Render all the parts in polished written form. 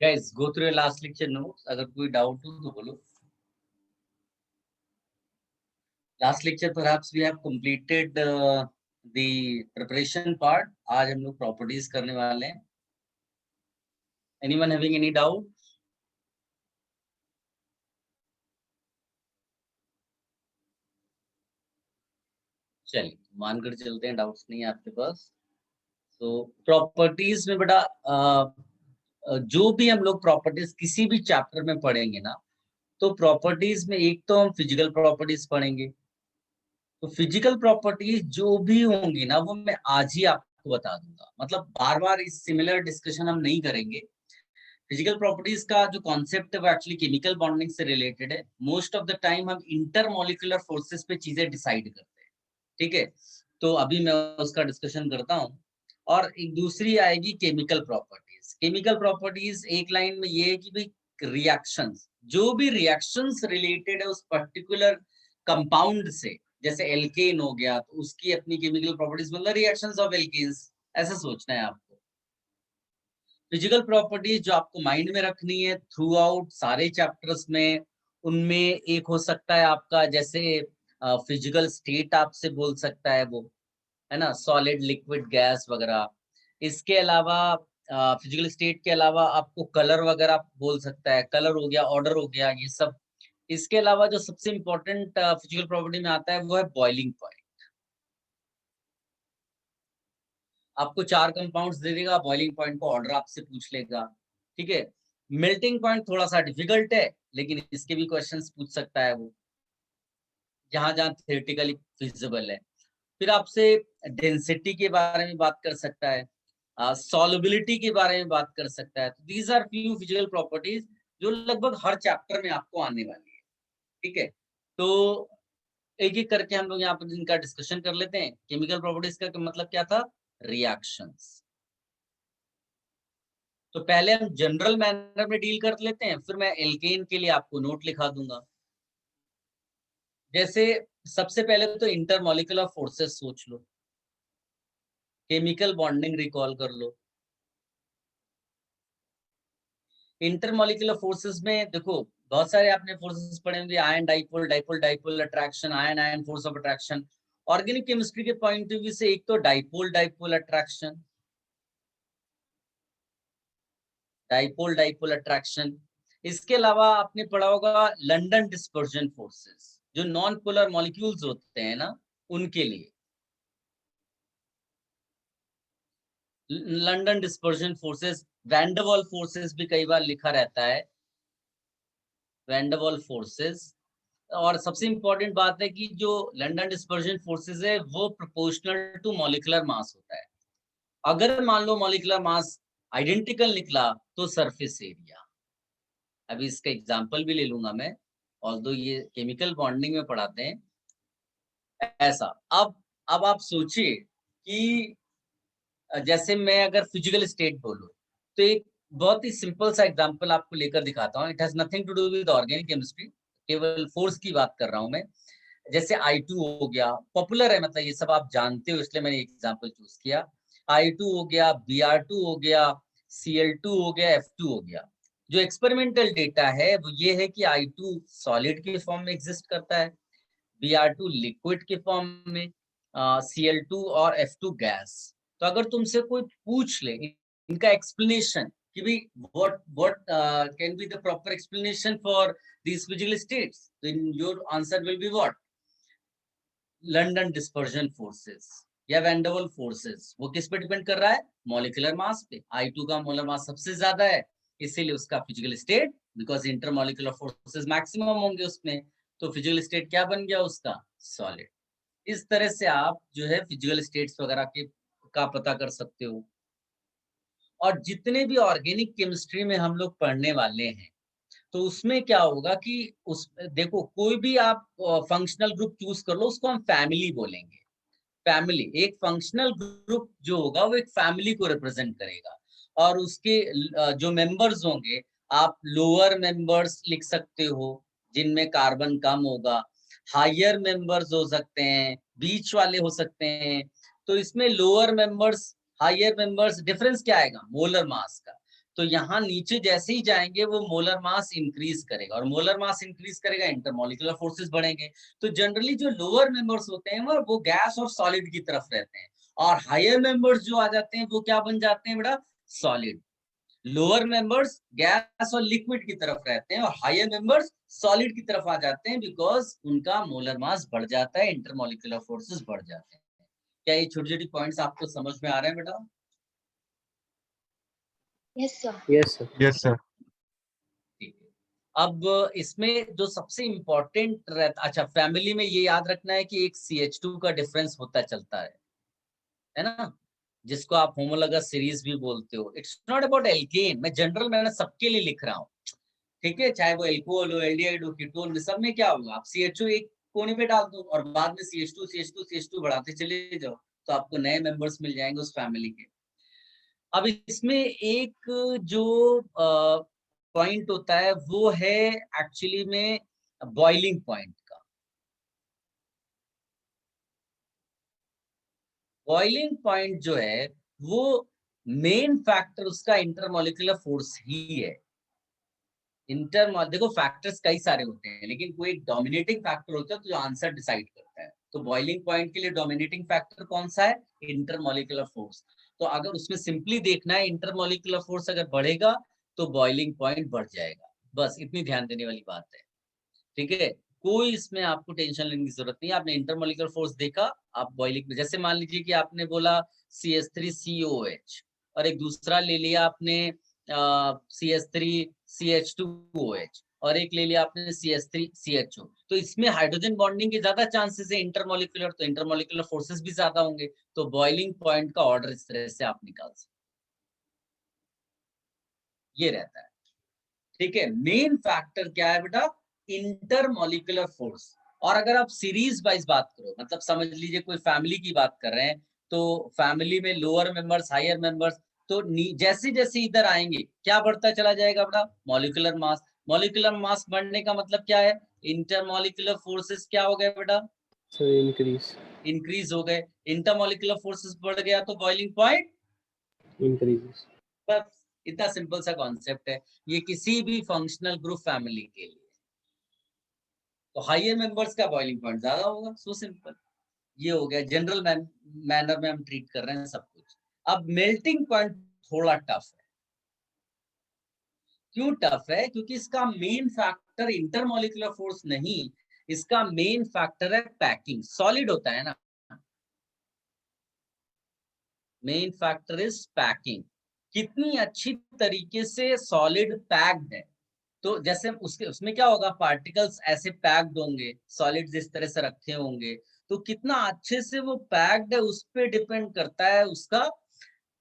Guys, go through your last lecture notes. अगर कोई doubt हो तो बोलो. Last lecture perhaps we have completed the preparation part. आज हम लोग properties करने वाले हैं. Anyone having any doubt? चलिए मानकर चलते हैं, डाउट्स नहीं है आपके पास. तो प्रॉपर्टीज में बेटा जो भी हम लोग प्रॉपर्टीज किसी भी चैप्टर में पढ़ेंगे ना, तो प्रॉपर्टीज में एक तो हम फिजिकल प्रॉपर्टीज पढ़ेंगे. तो फिजिकल प्रॉपर्टीज जो भी होंगी ना वो मैं आज ही आपको बता दूंगा. मतलब बार बार इस सिमिलर डिस्कशन हम नहीं करेंगे. फिजिकल प्रॉपर्टीज का जो कॉन्सेप्ट है वो एक्चुअली केमिकल बॉन्डिंग से रिलेटेड है. मोस्ट ऑफ द टाइम हम इंटरमोलिकुलर फोर्सेस पे चीजें डिसाइड करते हैं. ठीक है, तो अभी मैं उसका डिस्कशन करता हूँ. और एक दूसरी आएगी केमिकल प्रॉपर्टीज. केमिकल प्रॉपर्टीज एक लाइन में ये है कि भाई रिएक्शंस, जो भी रिएक्शंस रिलेटेड है उस पर्टिकुलर कंपाउंड से, जैसे एल्केन हो गया तो उसकी अपनी केमिकल प्रॉपर्टीज, मतलब रिएक्शंस ऑफ एल्केन्स, ऐसा सोचना है आपको. फिजिकल प्रॉपर्टीज जो आपको माइंड में रखनी है थ्रू आउट सारे चैप्टर्स में, उनमें एक हो सकता है आपका जैसे फिजिकल स्टेट आपसे बोल सकता है वो, है ना, सॉलिड लिक्विड गैस वगैरह. इसके अलावा फिजिकल स्टेट के अलावा आपको कलर वगैरह बोल सकता है, कलर हो गया, ऑर्डर हो गया, ये सब. इसके अलावा जो सबसे इम्पोर्टेंट फिजिकल प्रॉपर्टी में आता है वो है बॉइलिंग पॉइंट. आपको 4 कंपाउंड्स दे देगा, बॉइलिंग पॉइंट को ऑर्डर आपसे पूछ लेगा. ठीक है. मेल्टिंग पॉइंट थोड़ा सा डिफिकल्ट है, लेकिन इसके भी क्वेश्चंस पूछ सकता है वो, जहां जहां थियोरेटिकली फिजिबल है. फिर आपसे डेंसिटी के बारे में बात कर सकता है, सॉल्युबिलिटी के बारे में बात कर सकता है. तो these are few physical properties जो लगभग हर चैप्टर में आपको आने वाली है. ठीक है, तो एक एक करके हम लोग यहाँ पर इनका डिस्कशन कर लेते हैं. केमिकल प्रॉपर्टीज का मतलब क्या था? रिएक्शंस. तो पहले हम जनरल मैनर में डील कर लेते हैं, फिर मैं एल्केन के लिए आपको नोट लिखा दूंगा. जैसे सबसे पहले तो इंटरमॉलिक्यूलर फोर्सेस सोच लो, केमिकल बॉन्डिंग रिकॉल कर लो. इंटरमॉलिक्यूलर फोर्सेस में देखो बहुत सारे आपने फोर्सेस पढ़े होंगे, ion dipole, dipole dipole attraction, ion ion force of attraction. Organic chemistry के पॉइंट ऑफ व्यू से एक तो dipole dipole attraction, dipole dipole attraction. इसके अलावा आपने पढ़ा होगा लंदन डिस्पर्जन फोर्सेस, जो नॉन पोलर मॉलिक्यूल्स होते हैं ना, उनके लिए लंदन डिस्पर्जन फोर्सेस. वैंडरवाल फोर्सेस भी कई बार लिखा रहता है, वैंडरवाल फोर्सेस. और सबसे इंपॉर्टेंट बात है कि जो लंदन डिस्पर्जन फोर्सेस है वो प्रोपोर्शनल टू मॉलिक्यूलर मास होता है. अगर मान लो मॉलिक्यूलर मास आइडेंटिकल निकला तो सरफेस एरिया. अभी इसका एग्जांपल भी ले लूंगा मैं, ऑल्दो ये केमिकल बॉन्डिंग में पढ़ाते हैं. ऐसा अब आप सोचिए कि जैसे मैं अगर फिजिकल स्टेट बोलूं, तो एक बहुत ही सिंपल सा एग्जांपल आपको लेकर दिखाता हूँ. It has nothing to do with organic chemistry, केवल फोर्स की बात कर रहा हूँ मैं. जैसे I2 हो गया, पॉपुलर है, मतलब ये सब आप जानते हो इसलिए मैंने एग्जांपल चूज किया. I2 हो गया, Br2 हो गया, Cl2 हो गया, F2 हो गया. जो एक्सपेरिमेंटल डेटा है वो ये है कि I2 सॉलिड के फॉर्म में एग्जिस्ट करता है, Br2 लिक्विड के फॉर्म में, Cl2 और F2 गैस. तो अगर तुमसे कोई पूछ ले इनका एक्सप्लेनेशन कि भाई what can be the proper explanation for these physical states, then your answer will be what? London dispersion forces या वैंडरवाल फोर्सेस. वो किस पे डिपेंड कर रहा है? मॉलिक्यूलर मास पे. I2 का मोलर मास सबसे ज्यादा है, इसीलिए उसका physical state, because intermolecular forces maximum होंगे उसमें, तो फिजिकल स्टेट क्या बन गया उसका? सॉलिड. इस तरह से आप जो है फिजिकल स्टेट्स वगैरह के का पता कर सकते हो. और जितने भी ऑर्गेनिक केमिस्ट्री में हम लोग पढ़ने वाले हैं, तो उसमें क्या होगा कि उस देखो कोई भी आप फंक्शनल ग्रुप चूज कर लो, उसको हम फैमिली बोलेंगे. फैमिली, एक फंक्शनल ग्रुप जो होगा वो एक फैमिली को रिप्रेजेंट करेगा. और उसके जो मेंबर्स होंगे, आप लोअर मेंबर्स लिख सकते हो जिनमें कार्बन कम होगा, हायर मेंबर्स हो सकते हैं, बीच वाले हो सकते हैं. तो इसमें lower members, higher members, difference क्या आएगा? मोलर मास का. तो यहाँ नीचे जैसे ही जाएंगे वो मोलर मास इंक्रीज करेगा, और मोलर मास इंक्रीज करेगा, इंटरमॉलिक्यूलर फोर्सेस बढ़ेंगे। तो जनरली जो लोअर मेंबर्स होते हैं वो गैस और सॉलिड की तरफ रहते हैं, और हायर मेंबर्स जो आ जाते हैं वो क्या बन जाते हैं बेटा, सॉलिड। लोअर मेंबर्स गैस और लिक्विड की तरफ रहते हैं, और हायर मेंबर्स सॉलिड की तरफ आ जाते हैं, बिकॉज उनका मोलर मास बढ़ जाता है, इंटरमॉलिक्यूलर फोर्सेस बढ़ जाते हैं। क्या ये छोटी छोटी पॉइंट्स आपको समझ में आ रहे हैं बेटा? Yes sir. Yes sir. Yes sir. ठीक है। अब इसमें जो सबसे इम्पोर्टेंट रहता, अच्छा फैमिली में ये याद रखना है कि एक CH2 का डिफरेंस होता चलता है ना, जिसको आप होमोलॉगस सीरीज भी बोलते हो। इट्स नॉट अबाउट एल्केन, मैं जनरल मैंने सबके लिए लिख रहा हूँ, ठीक है, चाहे वो एल्कोहल हो, एल्डिहाइड हो, कीटोन में, सब में क्या होगा, आप CHO एक कोने पे डाल दो और बाद में CH2 बढ़ाते चले जाओ, तो आपको नए मेंबर्स मिल जाएंगे उस फैमिली के। अब इसमें एक जो पॉइंट होता है वो है एक्चुअली में बॉइलिंग पॉइंट का। बॉइलिंग पॉइंट जो है वो मेन फैक्टर उसका इंटरमॉलिक्यूलर फोर्स ही है। देखो फैक्टर्स कई सारे होते हैं, लेकिन कोई एक डोमिनेटिंग फैक्टर होता है तो जो आंसर डिसाइड करता है। तो बॉइलिंग पॉइंट के लिए डोमिनेटिंग फैक्टर कौन सा है, इंटरमॉलिक्यूलर फोर्स। तो अगर उसमें सिंपली देखना है, इंटरमॉलिक्यूलर फोर्स अगर बढ़ेगा तो बॉइलिंग पॉइंट बढ़ जाएगा, बस इतनी ध्यान देने वाली बात है, ठीक है। कोई इसमें आपको टेंशन लेने की जरूरत नहीं है। आपने इंटरमॉलिक्यूलर फोर्स देखा, आप बॉइलिंग, जैसे मान लीजिए कि आपने बोला CH3COH और एक दूसरा ले लिया आपने CH3CH2OH और एक ले लिया आपने CH3CHO, तो इसमें हाइड्रोजन बॉन्डिंग के ज्यादा चांसेस है इंटरमॉलिक्यूलर, तो इंटरमॉलिक्यूलर फोर्सेस भी ज्यादा होंगे, तो बॉइलिंग पॉइंट का ऑर्डर इस तरह से आप निकाल सकते, ये रहता है, ठीक है। मेन फैक्टर क्या है बेटा, इंटरमॉलिक्यूलर फोर्स। और अगर आप सीरीज वाइज बात करो, मतलब समझ लीजिए कोई फैमिली की बात कर रहे हैं, तो फैमिली में लोअर मेंबर्स हायर मेंबर्स, तो जैसे जैसे इधर आएंगे क्या बढ़ता चला जाएगा बेटा, मॉलिक्यूलर मास। मॉलिक्यूलर मास बढ़ने का मतलब क्या है, इंटरमॉलिक्यूलर फोर्सेस क्या हो गए बेटा, सर इंक्रीज हो गए। इंटरमॉलिक्यूलर फोर्सेस बढ़ गया तो बॉइलिंग पॉइंट इंक्रीजेस। बस इतना सिंपल सा कॉन्सेप्ट है ये किसी भी फंक्शनल ग्रुप फैमिली के लिए। तो हायर मेंबर्स का बॉइलिंग पॉइंट ज्यादा होगा, सो सिंपल। ये हो गया जनरल मैनर में हम ट्रीट कर रहे हैं सब कुछ। अब मेल्टिंग पॉइंट थोड़ा टफ है। क्यों टफ है, क्योंकि इसका मेन फैक्टर इंटरमॉलिक्यूलर फोर्स नहीं, इसका मेन फैक्टर है पैकिंग। सॉलिड होता है ना, मेन फैक्टर इज पैकिंग, कितनी अच्छी तरीके से सॉलिड पैक्ड है। तो जैसे उसमें क्या होगा, पार्टिकल्स ऐसे पैक्ड होंगे, सॉलिड्स इस तरह से रखे होंगे, तो कितना अच्छे से वो पैक्ड है उस पर डिपेंड करता है उसका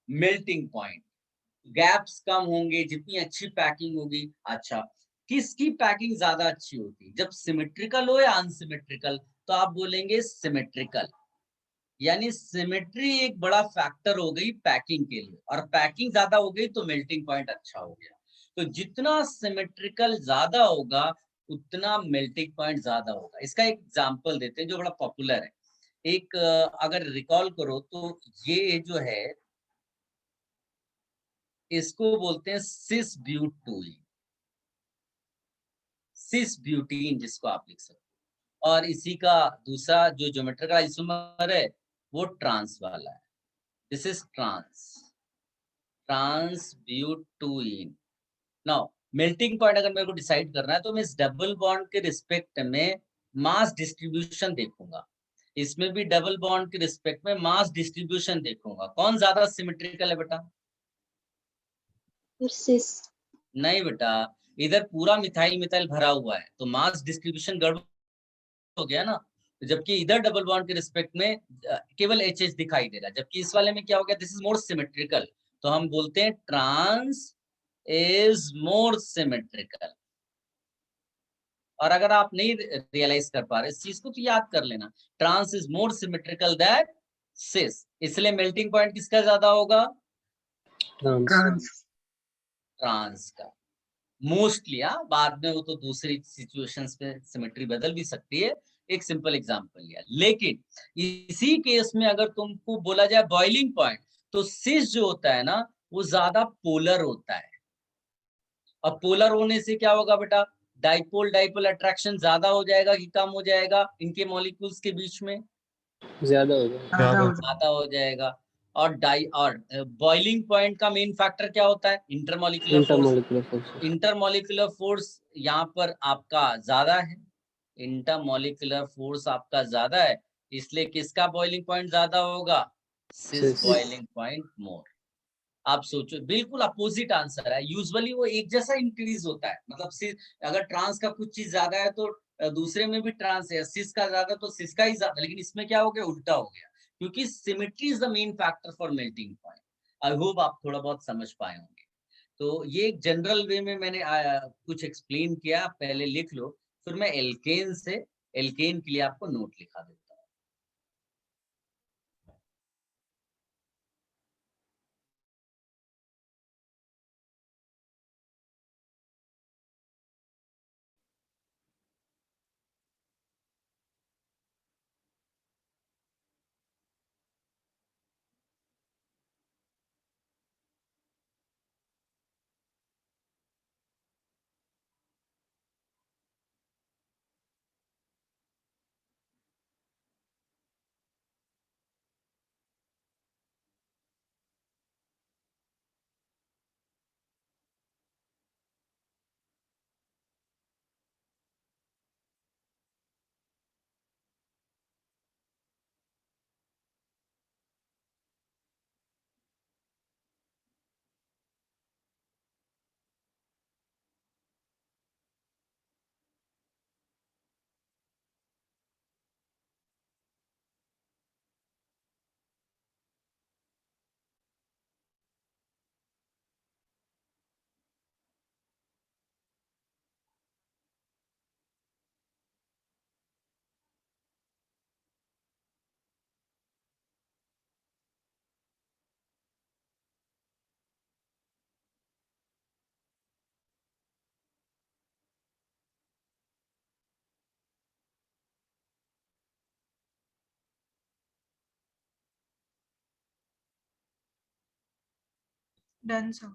मेल्टिंग पॉइंट। गैप्स कम होंगे जितनी अच्छी पैकिंग होगी। अच्छा, किसकी पैकिंग ज्यादा अच्छी होती है, जब सिमेट्रिकल हो या अनसिमेट्रिकल, तो आप बोलेंगे सिमेट्रिकल, यानी सिमेट्री एक बड़ा फैक्टर हो गई पैकिंग के लिए, और पैकिंग ज्यादा हो गई तो मेल्टिंग पॉइंट अच्छा हो गया। तो जितना सिमेट्रिकल ज्यादा होगा उतना मेल्टिंग पॉइंट ज्यादा होगा। इसका एक एग्जांपल देते हैं जो बड़ा पॉपुलर है। एक अगर रिकॉल करो तो ये जो है इसको बोलते हैं सिस ब्यूटीन, सिस ब्यूटीन जिसको आप लिख सकते हो। और इसी का दूसरा जो ज्योमेट्रिकल आइसोमर है वो ट्रांस वाला है, this is trans butene. Now melting point अगर मेरे को डिसाइड करना है तो मैं इस डबल बॉन्ड के रिस्पेक्ट में मास डिस्ट्रीब्यूशन देखूंगा, इसमें भी डबल बॉन्ड के रिस्पेक्ट में मास डिस्ट्रीब्यूशन देखूंगा, कौन ज्यादा सिमेट्रिकल है बेटा, सिस। नहीं बेटा, इधर पूरा मिथाइल मिथाइल भरा हुआ है तो मास डिस्ट्रीब्यूशन गड़बड़ हो गया ना। जबकि इधर डबल बॉन्ड के रिस्पेक्ट में केवल HH दिखाई दे रहा है, जबकि इस वाले में क्या हो गया, दिस इज मोर सिमेट्रिकल, तो हम बोलते हैं ट्रांस इज मोर सिमेट्रिकल। और अगर आप नहीं रियलाइज कर पा रहे इस चीज को तो याद कर लेना, trans is more symmetrical that cis, इसलिए मेल्टिंग पॉइंट किसका ज्यादा होगा, ट्रांस का मोस्टली। बाद में वो तो दूसरी सिचुएशंस पे सिमेट्री बदल भी सकती है, एक सिंपल एग्जांपल लिया। लेकिन इसी केस में अगर तुमको बोला जाए बॉइलिंग पॉइंट, तो सिस जो होता है ना वो ज्यादा पोलर होता है, और पोलर होने से क्या होगा बेटा, डाइपोल डाइपोल अट्रैक्शन ज्यादा हो जाएगा कि कम हो जाएगा इनके मॉलिक्यूल्स के बीच में? ज्यादा हो जाएगा। ज्यादा हो जाएगा। और बॉइलिंग पॉइंट का मेन फैक्टर क्या होता है? Intermolecular force. Intermolecular forces. Intermolecular force यहाँ पर आपका ज्यादा है, इंटरमॉलिक्यूलर फोर्स आपका ज्यादा है, इसलिए किसका बॉइलिंग पॉइंट ज्यादा होगा? Cis cis. Boiling point more. आप सोचो, बिल्कुल अपोजिट आंसर है। यूजुअली वो एक जैसा इंक्रीज होता है, मतलब अगर ट्रांस का कुछ चीज ज्यादा है तो दूसरे में भी ट्रांस है, सिस का ज्यादा तो सिस का ही ज्यादा, लेकिन इसमें क्या हो गया, उल्टा हो गया, क्योंकि symmetry is the main factor for melting point. I hope आप थोड़ा बहुत समझ पाए होंगे। तो ये एक जनरल वे में मैंने कुछ एक्सप्लेन किया, पहले लिख लो, फिर मैं एल्केन के लिए आपको नोट लिखा देता हूँ। Done sir.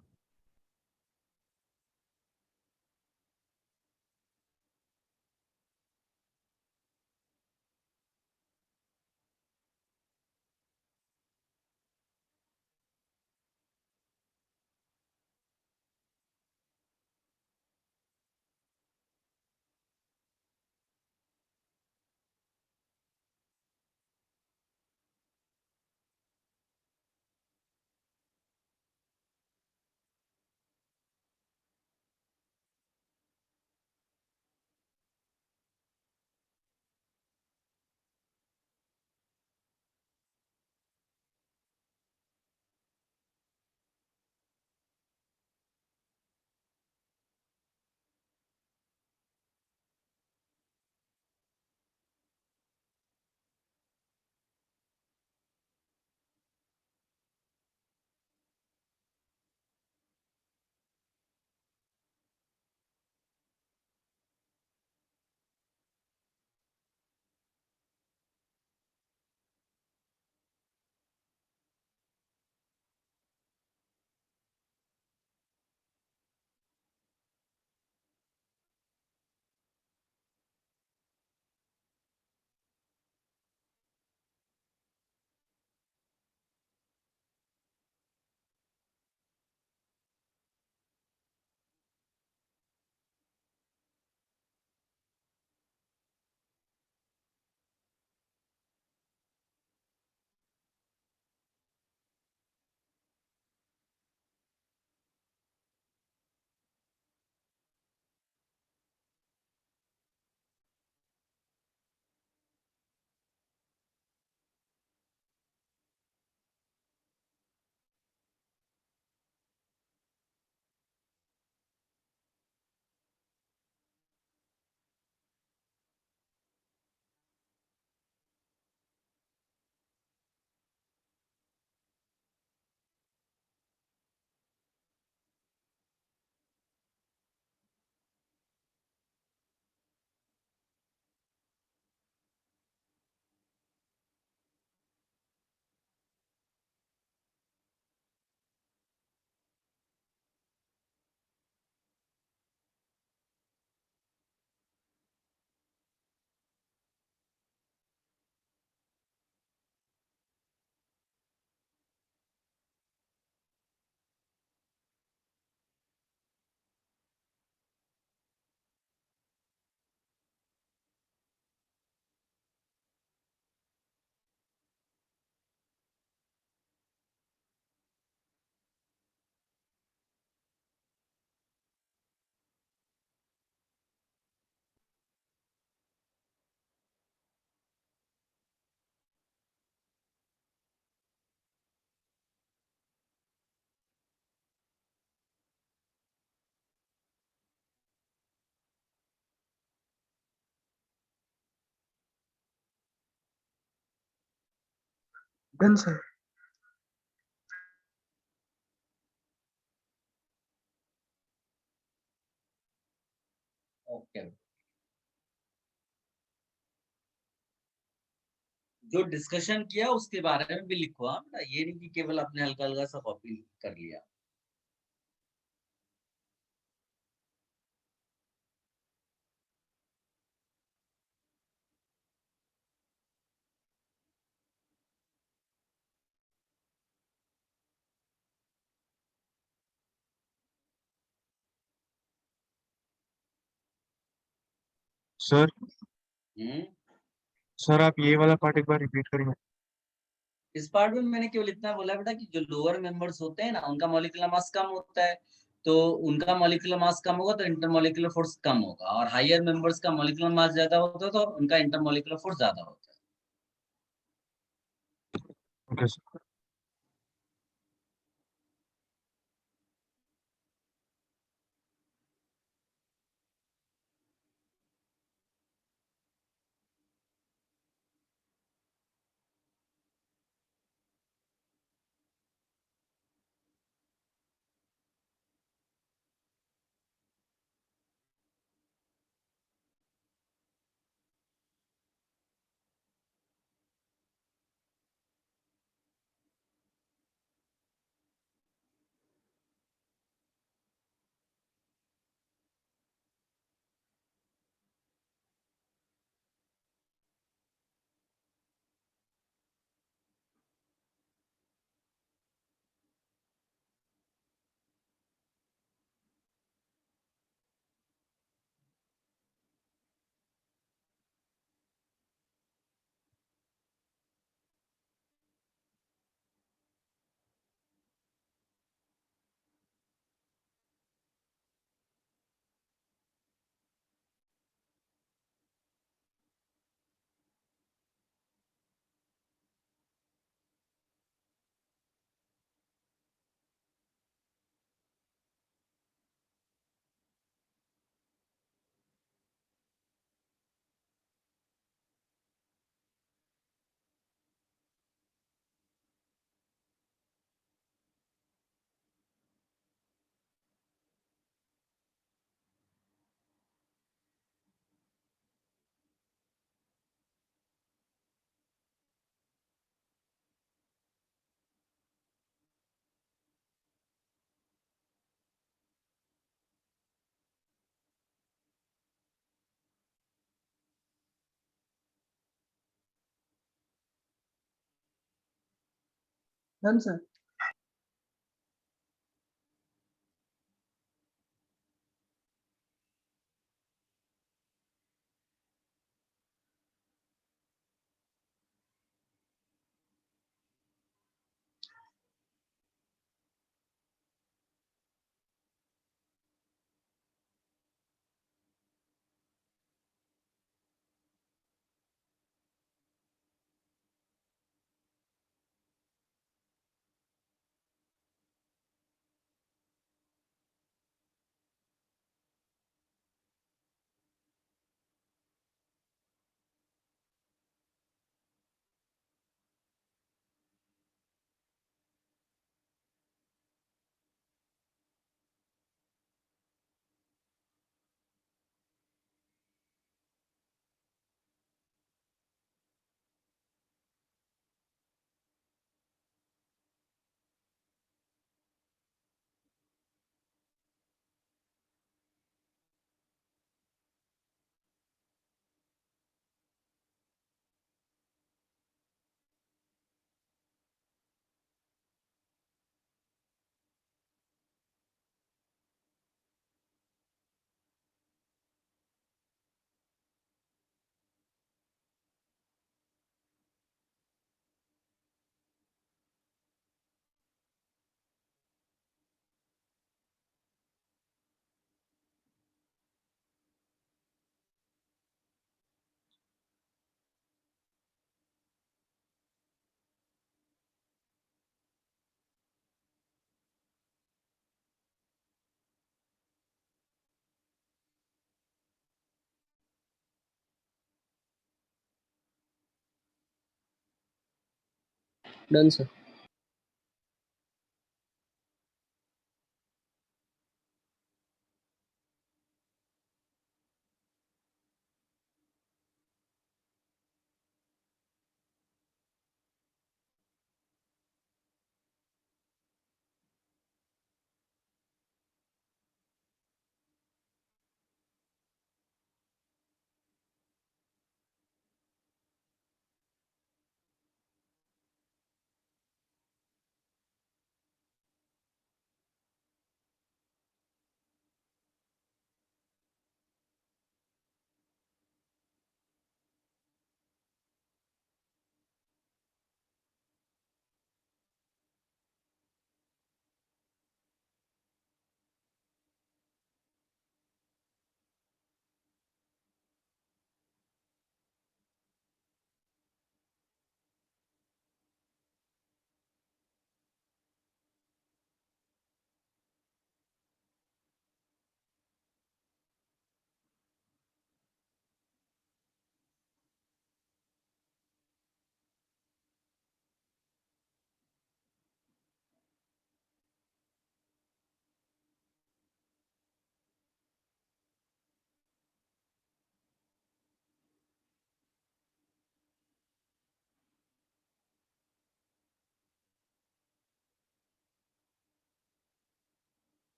Done, sir. Okay, जो डिस्कशन किया उसके बारे में भी लिखो। हाँ बेटा, ये नहीं कि केवल आपने हल्का हल्का सा कॉपी कर लिया। सर हम्म सर आप ये वाला पार्ट एक बार रिपीट करिए। इस पार्ट में मैंने केवल इतना बोला बेटा कि जो लोअर मेंबर्स होते हैं ना, उनका मॉलिक्यूलर मास कम होता है, तो उनका मॉलिक्यूलर मास कम होगा तो इंटरमॉलिक्यूलर फोर्स कम होगा, और हायर मेंबर्स का मॉलिक्यूलर मास ज्यादा होता है तो उनका इंटरमॉलिक्यूलर फोर्स ज्यादा होता है। Okay sir. Done, sir. Done sir.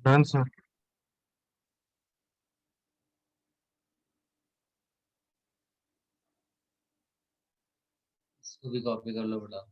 Done sir. इसको भी कॉपी कर लो बेटा।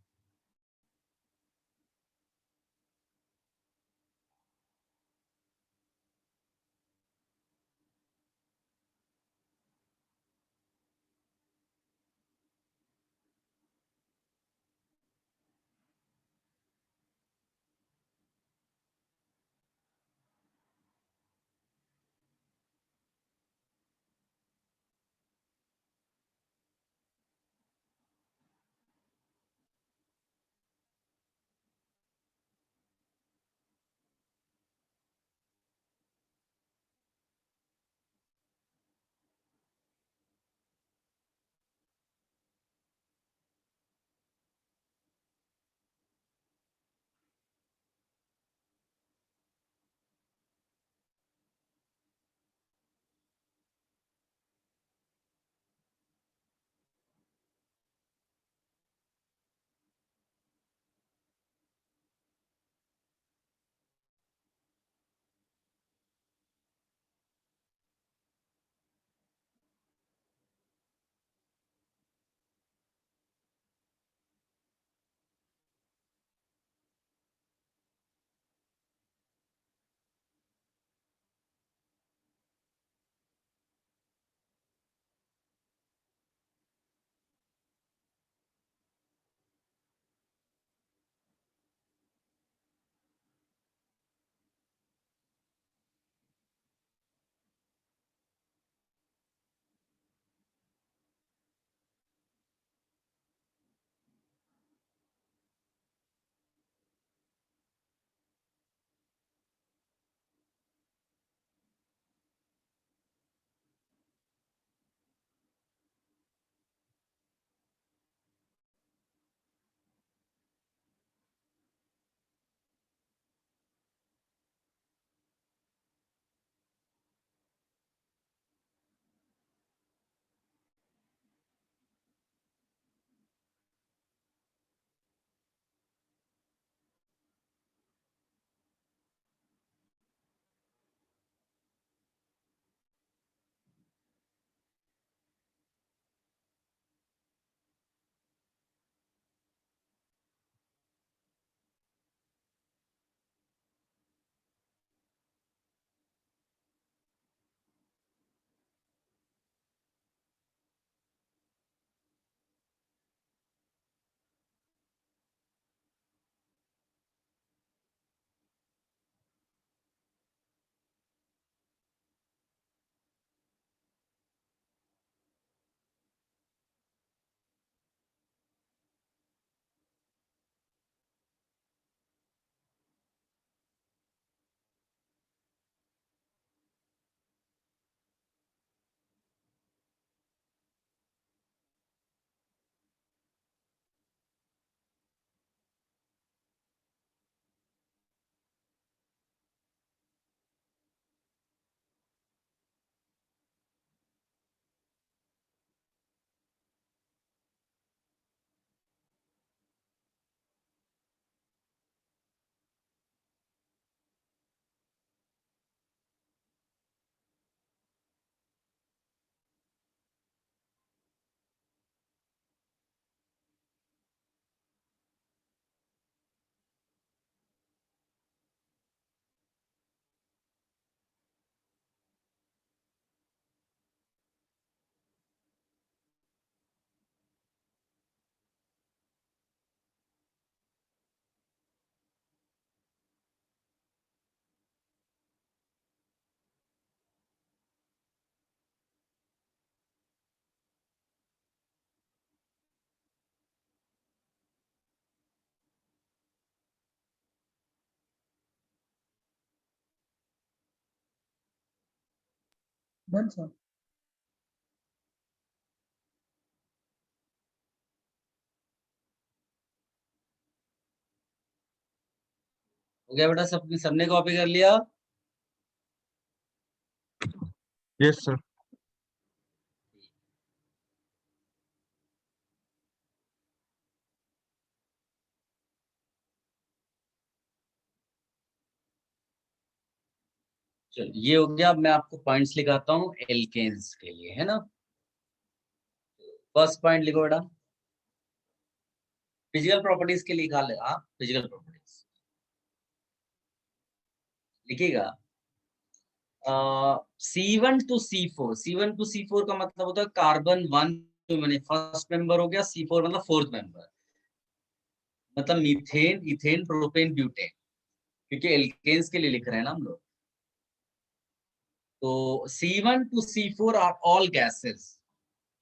Done, sir. हो गया बेटा, सबने कॉपी कर लिया? Yes, sir. चलो ये हो गया। अब मैं आपको पॉइंट्स लिखाता हूँ एल्केन्स के लिए, है ना। फर्स्ट पॉइंट लिखो बेटा, फिजिकल प्रॉपर्टीज के लिए लिखा ले आप, फिजिकल प्रॉपर्टीज लिखिएगा। C1 to C4, C1 to C4 का मतलब होता है कार्बन 1 मैंने फर्स्ट मेंबर हो गया, C4 मतलब फोर्थ मेंबर, मतलब मीथेन, इथेन, प्रोपेन, ब्यूटेन, क्योंकि एल्केन्स के लिए लिख रहे हैं ना हम लोग। तो C1 to C4 are all gases.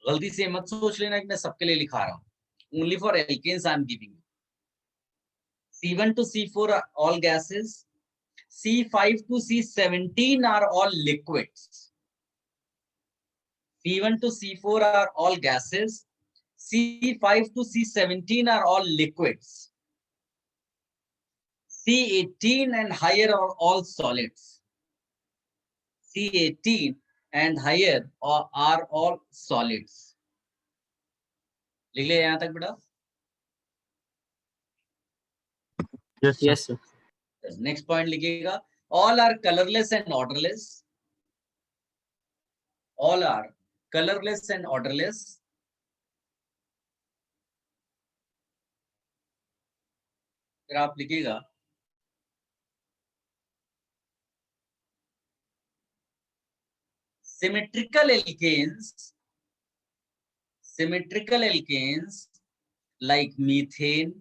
गलती से मत सोच लेना कि मैं सबके लिए लिखा रहा हूँ, only for alkanes I am giving. C1 to C4 are all gases. C5 to C17 are all liquids. C1 to C4 are all gases. C5 to C17 are all liquids. C18 and higher are all solids. C18 and higher are all solids. लिख लिया यहाँ तक बेटा? Yes, sir. Yes, sir. Next point लिखिएगा, all are colorless and odorless. All are colorless and odorless. फिर आप लिखिएगा, symmetrical alkanes like methane,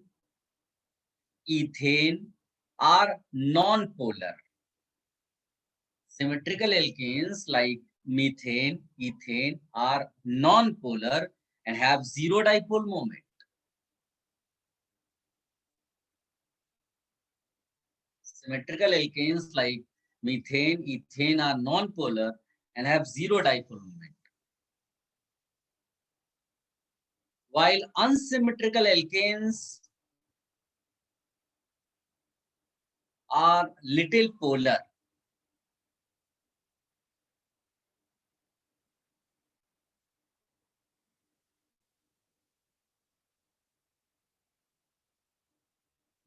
ethane are non-polar. Symmetrical alkanes like methane, ethane are non-polar and have zero dipole moment. Symmetrical alkanes like methane, ethane are non-polar and have zero dipole moment. While unsymmetrical alkanes are little polar.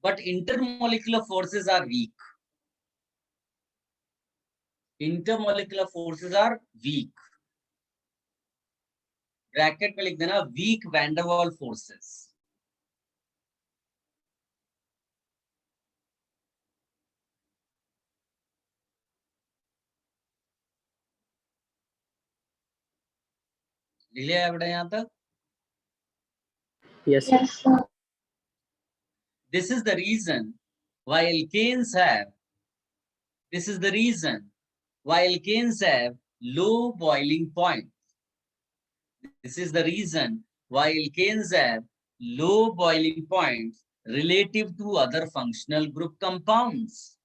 But intermolecular forces are weak. Intermolecular forces are weak. Bracket में लिख देना week van डर वाल forces. लिख लिया बेटा यहाँ तक? Yes, sir. Yes, sir. This is the reason why alkanes have. This is the reason why alkanes have low boiling point. This is the reason why alkanes have low boiling points relative to other functional group compounds.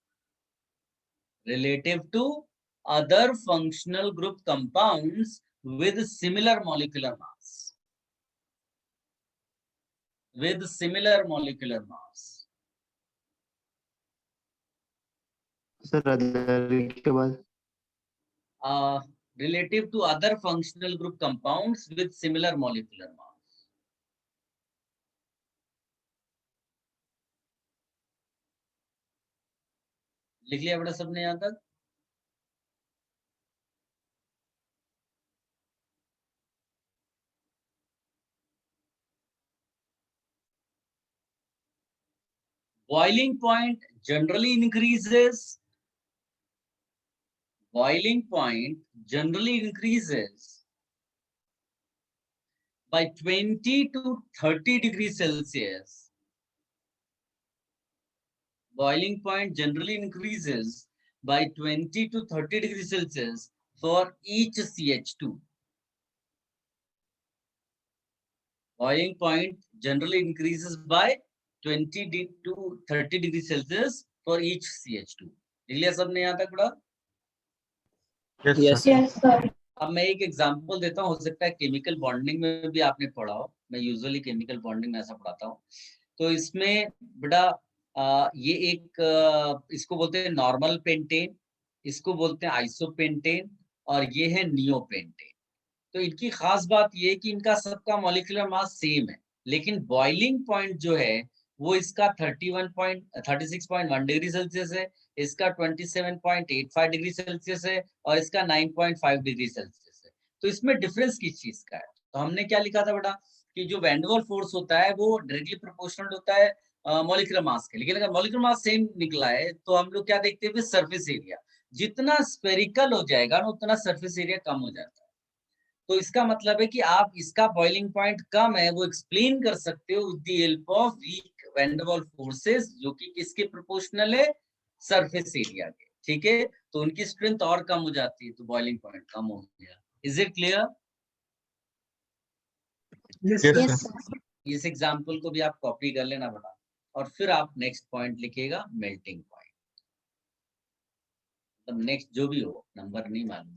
Relative to other functional group compounds with similar molecular mass. With similar molecular mass. Sir, other के बाद Relative to other functional group compounds with similar molecular mass. लिख लिया बेटा सबने यहाँ तक? Boiling point generally increases. Boiling point generally increases by 20 to 30 degrees Celsius. Boiling point generally increases by 20 to 30 degrees Celsius for each CH2. Boiling point generally increases by 20 to 30 degrees Celsius for each CH2. लिख लिया सबने यहाँ तक बड़ा? Yes, Yes, sir. Yes, sir. अब मैं एक example देता हूँ, हो सकता है केमिकल बॉन्डिंग में भी आपने पढ़ा हो, मैं यूजुअली केमिकल बॉन्डिंग में ऐसा पढ़ाता हूँ। तो इसमें बेटा ये एक इसको बोलते हैं नॉर्मल पेंटेन, इसको बोलते हैं आइसोपेंटेन और ये है नियोपेंटेन। तो इनकी खास बात ये है कि इनका सबका मॉलिक्यूलर मास सेम है, लेकिन बॉइलिंग पॉइंट जो है वो इसका 36.1 डिग्री सेल्सियस है, इसका 27.85 डिग्री सेल्सियस है और इसका 9.5 डिग्री सेल्सियस है। तो इसमें डिफरेंस किस चीज का है? तो हमने क्या लिखा था बेटा कि जो वैन डर वाल्स फोर्स होता है वो डायरेक्टली प्रोपोर्शनल होता है मॉलिक्यूलर मास के, लेकिन अगर मॉलिक्यूलर मास सेम निकला है तो हम लोग क्या देखते हैं, सरफेस एरिया। जितना स्फेरिकल हो जाएगा ना उतना सरफेस एरिया कम हो जाता है। तो इसका मतलब है कि आप इसका बॉइलिंग पॉइंट कम है वो एक्सप्लेन कर सकते हो with the help of weak van der Waals forces, जो कि किसके प्रोपोर्शनल है, सरफेस एरिया के। ठीक है, तो उनकी स्ट्रेंथ और कम हो जाती है, तो बॉइलिंग पॉइंट कम हो गया। Is it clear? Yes, sir. इस एग्जाम्पल को भी आप कॉपी कर लेना बेटा, और फिर आप नेक्स्ट पॉइंट लिखिएगा मेल्टिंग पॉइंट। मतलब नेक्स्ट जो भी हो, नंबर नहीं मालूम।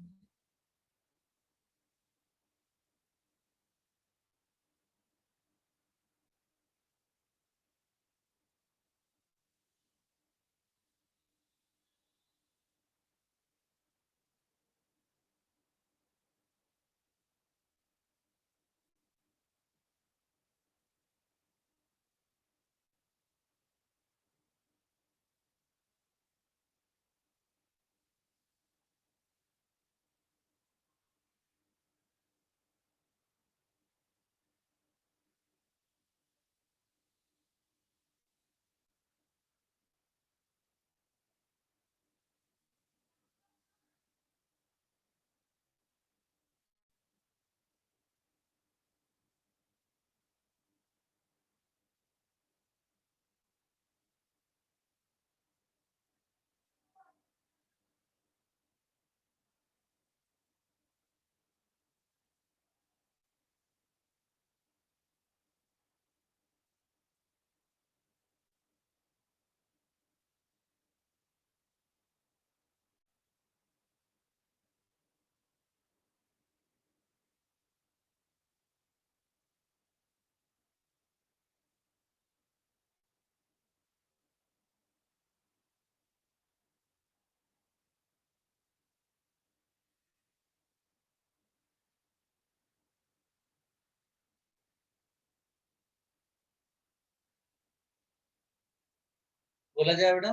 बोला जाए बेटा?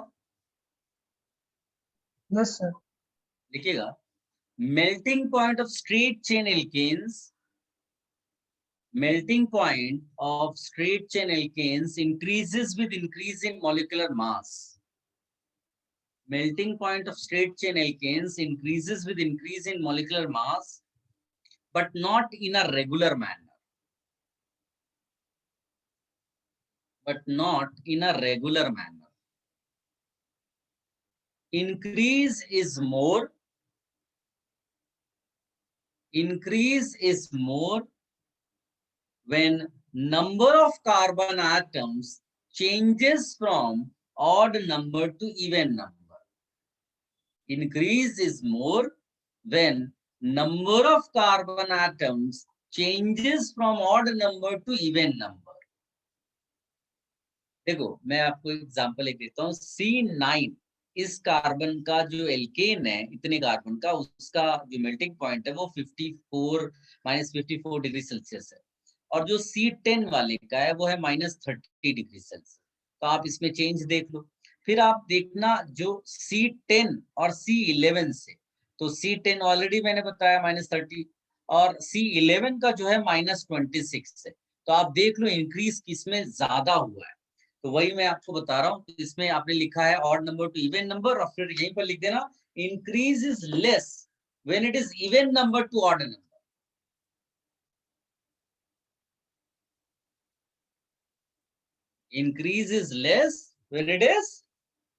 Yes, sir. लिखिएगा, melting point of straight chain alkanes, melting point of straight chain alkanes increases with increase in molecular mass. Melting point of straight chain alkanes increases with increase in molecular mass, but not in a regular manner. But not in a regular manner. Increase is more when number of carbon atoms changes from odd number to even number. Increase is more when number of carbon atoms changes from odd number to even number. देखो मैं आपको example एक देता हूँ, C9 इस carbon का जो alkene है, इतने कार्बन का, उसका जो मेल्टिंग पॉइंट है वो 54 डिग्री सेल्सियस है, और जो C10 वाले का है वो है -30 डिग्री सेल्सियस। तो आप इसमें चेंज देख लो। फिर आप देखना जो C10 और C11 से, तो C10 ऑलरेडी मैंने बताया -30 और C11 का जो है -26 है। तो आप देख लो इंक्रीज किसमें ज्यादा हुआ है। तो वही मैं आपको बता रहा हूँ, इसमें आपने लिखा है odd number two even number, और फिर यहीं पर लिख देना increase is less when it is even number two odd number. Increase is less when it is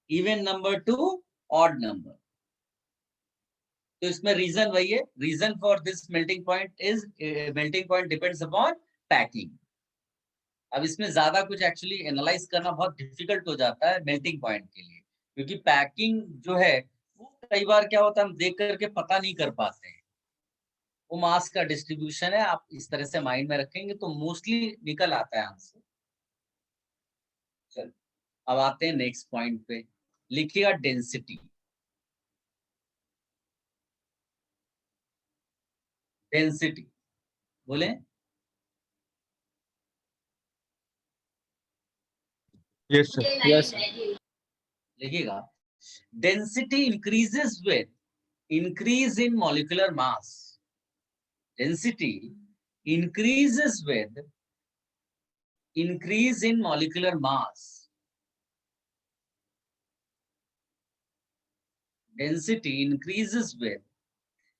even number to odd number. तो इसमें रीजन वही है, reason for this melting point is melting point depends upon packing. अब इसमें ज्यादा कुछ actually analyse करना बहुत डिफिकल्ट हो जाता है मेल्टिंग पॉइंट के लिए, क्योंकि पैकिंग जो है वो कई बार क्या होता है हम देख करके पता नहीं कर पाते हैं। वो मास का डिस्ट्रीब्यूशन है। आप इस तरह से माइंड में रखेंगे तो मोस्टली निकल आता है आंसर। चलो अब आते हैं नेक्स्ट पॉइंट पे। लिखिएगा डेंसिटी। डेंसिटी बोले। Yes, sir. Yes. लिखिएगा density increases with increase in molecular mass. Density increases with increase in molecular mass. Density increases with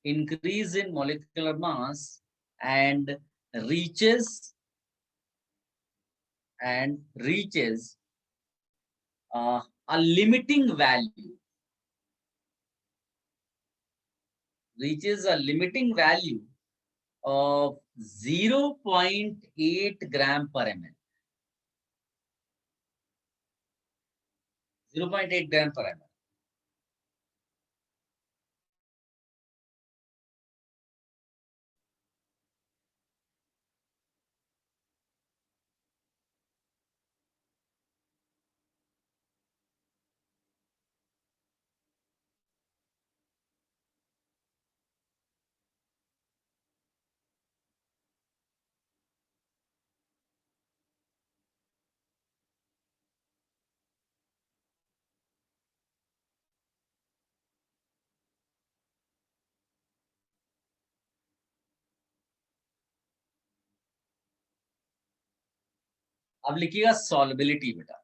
increase in molecular mass and reaches a limiting value. Reaches a limiting value of 0.8 gram per ml. 0.8 gram per ml. अब लिखिएगा solubility बेटा।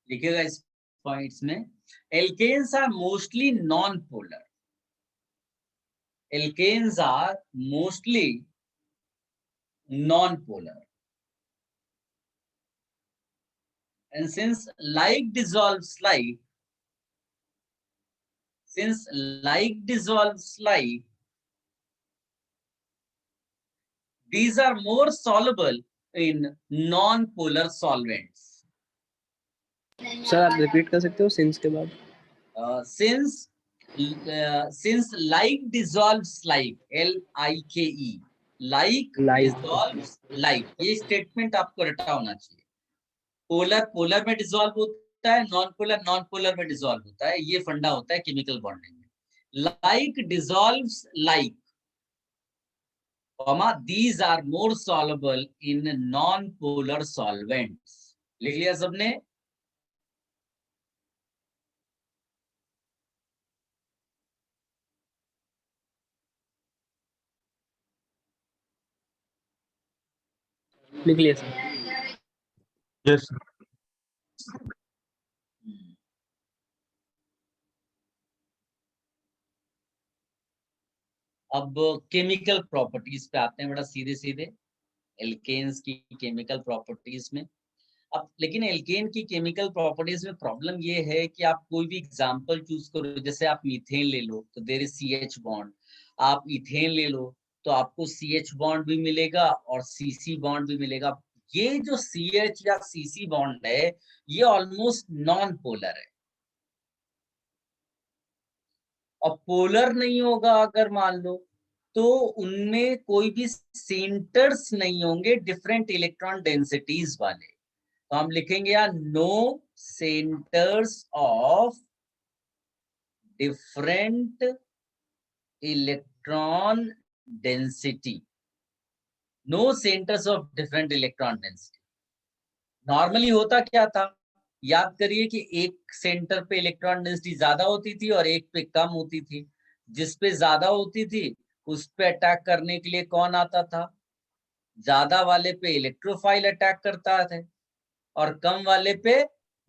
लिखिएगा इस points में alkanes are mostly non polar. Alkanes are mostly non polar and since like dissolves like these are more soluble in non-polar solvents. Sir आप repeat कर सकते हो सिंस के बाद? Since like dissolves like LIKE like dissolves like, ये statement आपको रटा होना चाहिए। पोलर पोलर में डिसॉल्व होता है, नॉन पोलर में डिसॉल्व होता है। ये फंडा होता है केमिकल बॉन्डिंग में। Like dissolves like, these are more soluble in non-polar solvents. लिख लिया सबने? लिख लिया सर। Yes, sir. अब केमिकल प्रॉपर्टीज पे आते हैं बड़ा सीधे सीधे। एल्केन्स की केमिकल प्रॉपर्टीज में अब, लेकिन एल्केन की केमिकल प्रॉपर्टीज में प्रॉब्लम ये है कि आप कोई भी एग्जांपल चूज करो, जैसे आप मीथेन ले लो तो देयर इज CH बॉन्ड, आप इथेन ले लो तो आपको CH बॉन्ड भी मिलेगा और CC बॉन्ड भी मिलेगा। ये जो CH या CC बॉन्ड है ये ऑलमोस्ट नॉन पोलर है। और पोलर नहीं होगा अगर मान लो तो उनमें कोई भी सेंटर्स नहीं होंगे डिफरेंट इलेक्ट्रॉन डेंसिटीज वाले। तो हम लिखेंगे यार no centres of different electron density. No centres of different electron density. Normally होता क्या था, याद करिए कि एक सेंटर पे इलेक्ट्रॉन डेंसिटी ज्यादा होती थी और एक पे कम होती थी। जिस पे ज्यादा होती थी उस पे अटैक करने के लिए कौन आता था? ज्यादा वाले पे इलेक्ट्रोफाइल अटैक करता है और कम वाले पे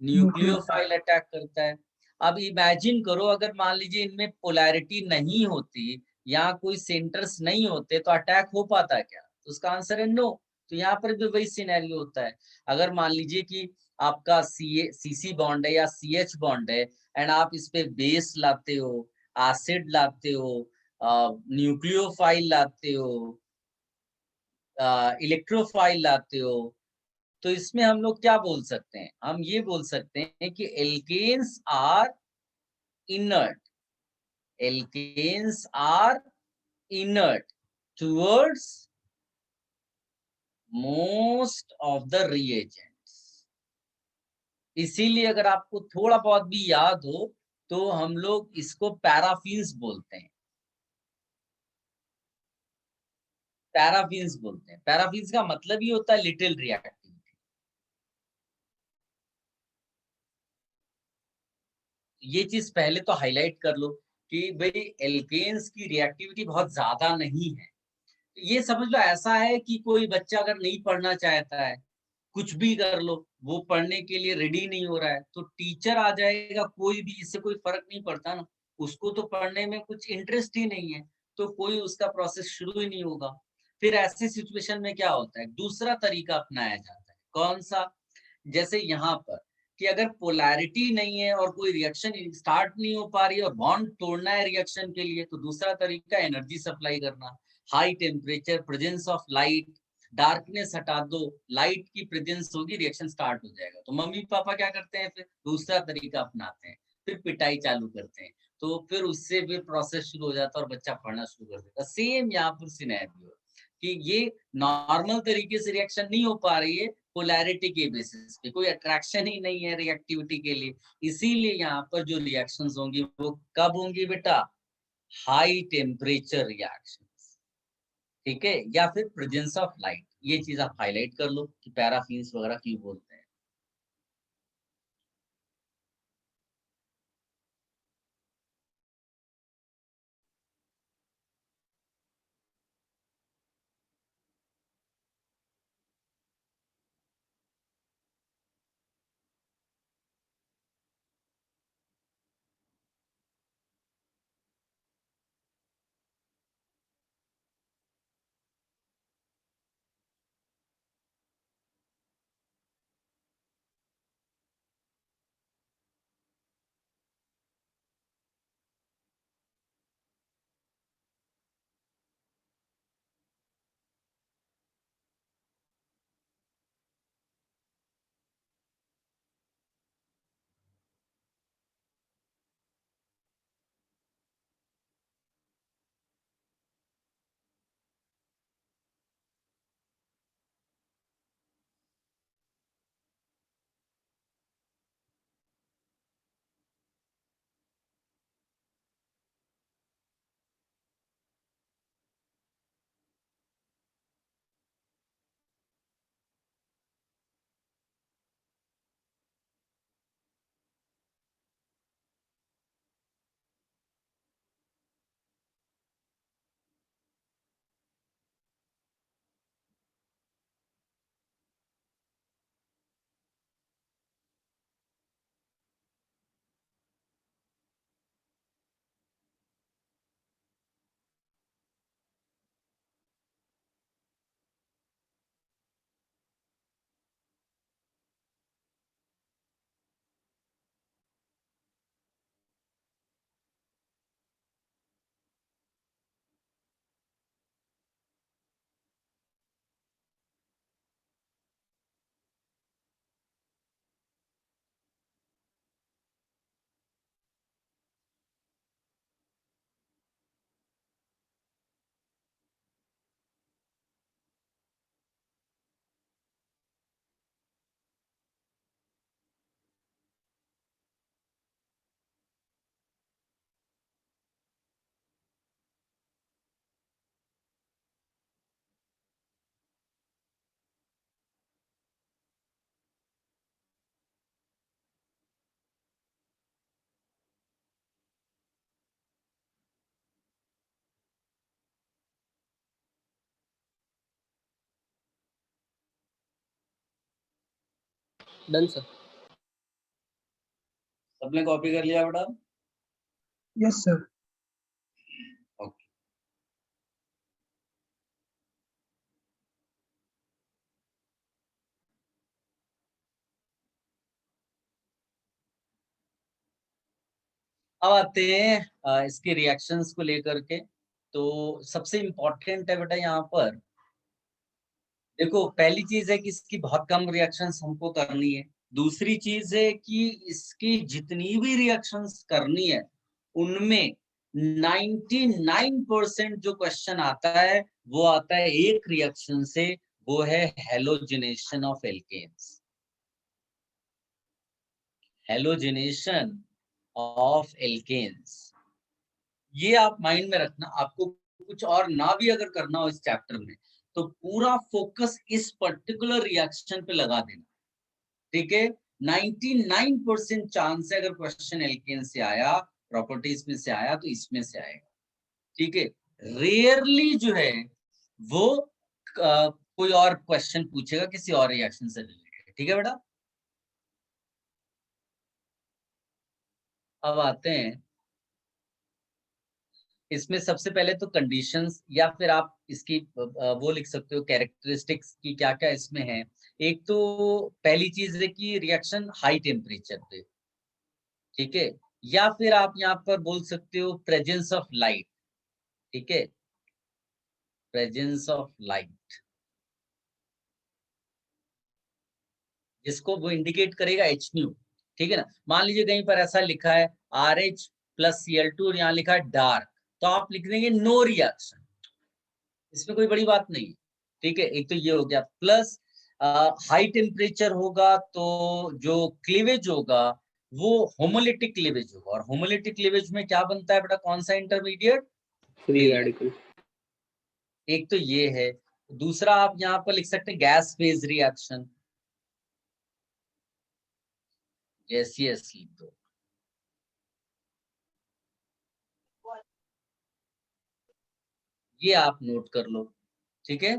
न्यूक्लियोफाइल अटैक करता है। अब इमेजिन करो अगर मान लीजिए इनमें पोलैरिटी नहीं होती, यहाँ कोई सेंटर्स नहीं होते तो अटैक हो पाता क्या? तो उसका आंसर है नो। तो यहाँ पर भी वही सिनेरियो होता है। अगर मान लीजिए कि आपका CC बॉन्ड है या CH बॉन्ड है एंड आप इस पे बेस लाते हो, एसिड लाते हो, न्यूक्लियोफाइल लाते हो, इलेक्ट्रोफाइल लाते हो, तो इसमें हम लोग क्या बोल सकते हैं? हम ये बोल सकते हैं कि alkanes are inert. Alkanes are inert towards most of the reagents. इसीलिए अगर आपको थोड़ा बहुत भी याद हो तो हम लोग इसको पैराफिन्स बोलते हैं। पैराफिन्स बोलते हैं। पैराफिन्स का मतलब ही होता है लिटिल रिएक्टिविटी। ये चीज पहले तो हाईलाइट कर लो कि भाई एल्केन्स की रिएक्टिविटी बहुत ज्यादा नहीं है। ये समझ लो ऐसा है कि कोई बच्चा अगर नहीं पढ़ना चाहता है, कुछ भी कर लो, वो पढ़ने के लिए रेडी नहीं हो रहा है, तो टीचर आ जाएगा, कोई भी, इससे कोई फर्क नहीं पड़ता ना। उसको तो पढ़ने में कुछ इंटरेस्ट ही नहीं है, तो कोई उसका प्रोसेस शुरू ही नहीं होगा। फिर ऐसी सिचुएशन में क्या होता है, दूसरा तरीका अपनाया जाता है। कौन सा? जैसे यहाँ पर कि अगर पोलैरिटी नहीं है और कोई रिएक्शन स्टार्ट नहीं हो पा रही है और बॉन्ड तोड़ना है रिएक्शन के लिए, तो दूसरा तरीका एनर्जी सप्लाई करना। High temperature, presence of light, darkness हटा दो, लाइट की प्रेजेंस होगी, रिएक्शन स्टार्ट हो जाएगा। तो मम्मी पापा क्या करते हैं, फिर दूसरा तरीका अपनाते हैं, फिर पिटाई चालू करते हैं, तो फिर उससे भी प्रोसेस शुरू हो जाता है और बच्चा पढ़ना शुरू कर देता है। सेम यहाँ पर सिनेरियो कि ये नॉर्मल तरीके से रिएक्शन नहीं हो पा रही है, पोलैरिटी के बेसिस पे, कोई अट्रैक्शन ही नहीं है रिएक्टिविटी के लिए, इसीलिए यहाँ पर जो रिएक्शंस होंगी वो कब होंगी बेटा? हाई टेम्परेचर रिएक्शंस, ठीक है, या फिर प्रेजेंस ऑफ लाइट। ये चीज आप हाईलाइट कर लो कि पैराफिन्स वगैरह क्यों बोलते हैं। Done sir. सबने कॉपी कर लिया बेटा? Yes sir. ओके। अब आते हैं इसके रिएक्शंस को लेकर के। तो सबसे इम्पोर्टेंट है बेटा यहाँ पर, देखो पहली चीज है कि इसकी बहुत कम रिएक्शंस हमको करनी है। दूसरी चीज है कि इसकी जितनी भी रिएक्शंस करनी है उनमें 99% जो क्वेश्चन आता है वो आता है एक रिएक्शन से, वो है halogenation of alkanes. Halogenation of alkanes, ये आप माइंड में रखना। आपको कुछ और ना भी अगर करना हो इस चैप्टर में, तो पूरा फोकस इस पर्टिकुलर रिएक्शन पे लगा देना, ठीक है। 99% चांस है अगर क्वेश्चन एल्केन से आया, प्रॉपर्टीज में से आया, तो इसमें से आएगा, ठीक है। रेयरली जो है वो कोई और क्वेश्चन पूछेगा किसी और रिएक्शन से रिलेटेड, ठीक है बेटा। अब आते हैं इसमें, सबसे पहले तो कंडीशंस, या फिर आप इसकी वो लिख सकते हो कैरेक्टरिस्टिक्स की क्या क्या इसमें है। एक तो पहली चीज है कि रिएक्शन हाई टेम्परेचर पे, ठीक है, या फिर आप यहाँ पर बोल सकते हो प्रेजेंस ऑफ लाइट, ठीक है, प्रेजेंस ऑफ लाइट, जिसको वो इंडिकेट करेगा एच न्यू, ठीक है ना। मान लीजिए कहीं पर ऐसा लिखा है RH प्लस Cl2 और यहाँ लिखा है डार्क, तो आप लिख देंगे नो रिएक्शन, इसमें कोई बड़ी बात नहीं, ठीक है। एक तो ये हो गया, प्लस हाई टेम्परेचर होगा तो जो क्लीवेज होगा वो होमोलिटिक क्लीवेज होगा, और होमोलिटिक क्लीवेज में क्या बनता है बेटा, कौन सा इंटरमीडिएट, फ्री रेडिकल। एक तो ये है। दूसरा आप यहाँ पर लिख सकते हैं गैस फेज रिएक्शन, गैसियस लिख दो, ये आप नोट कर लो, ठीक है।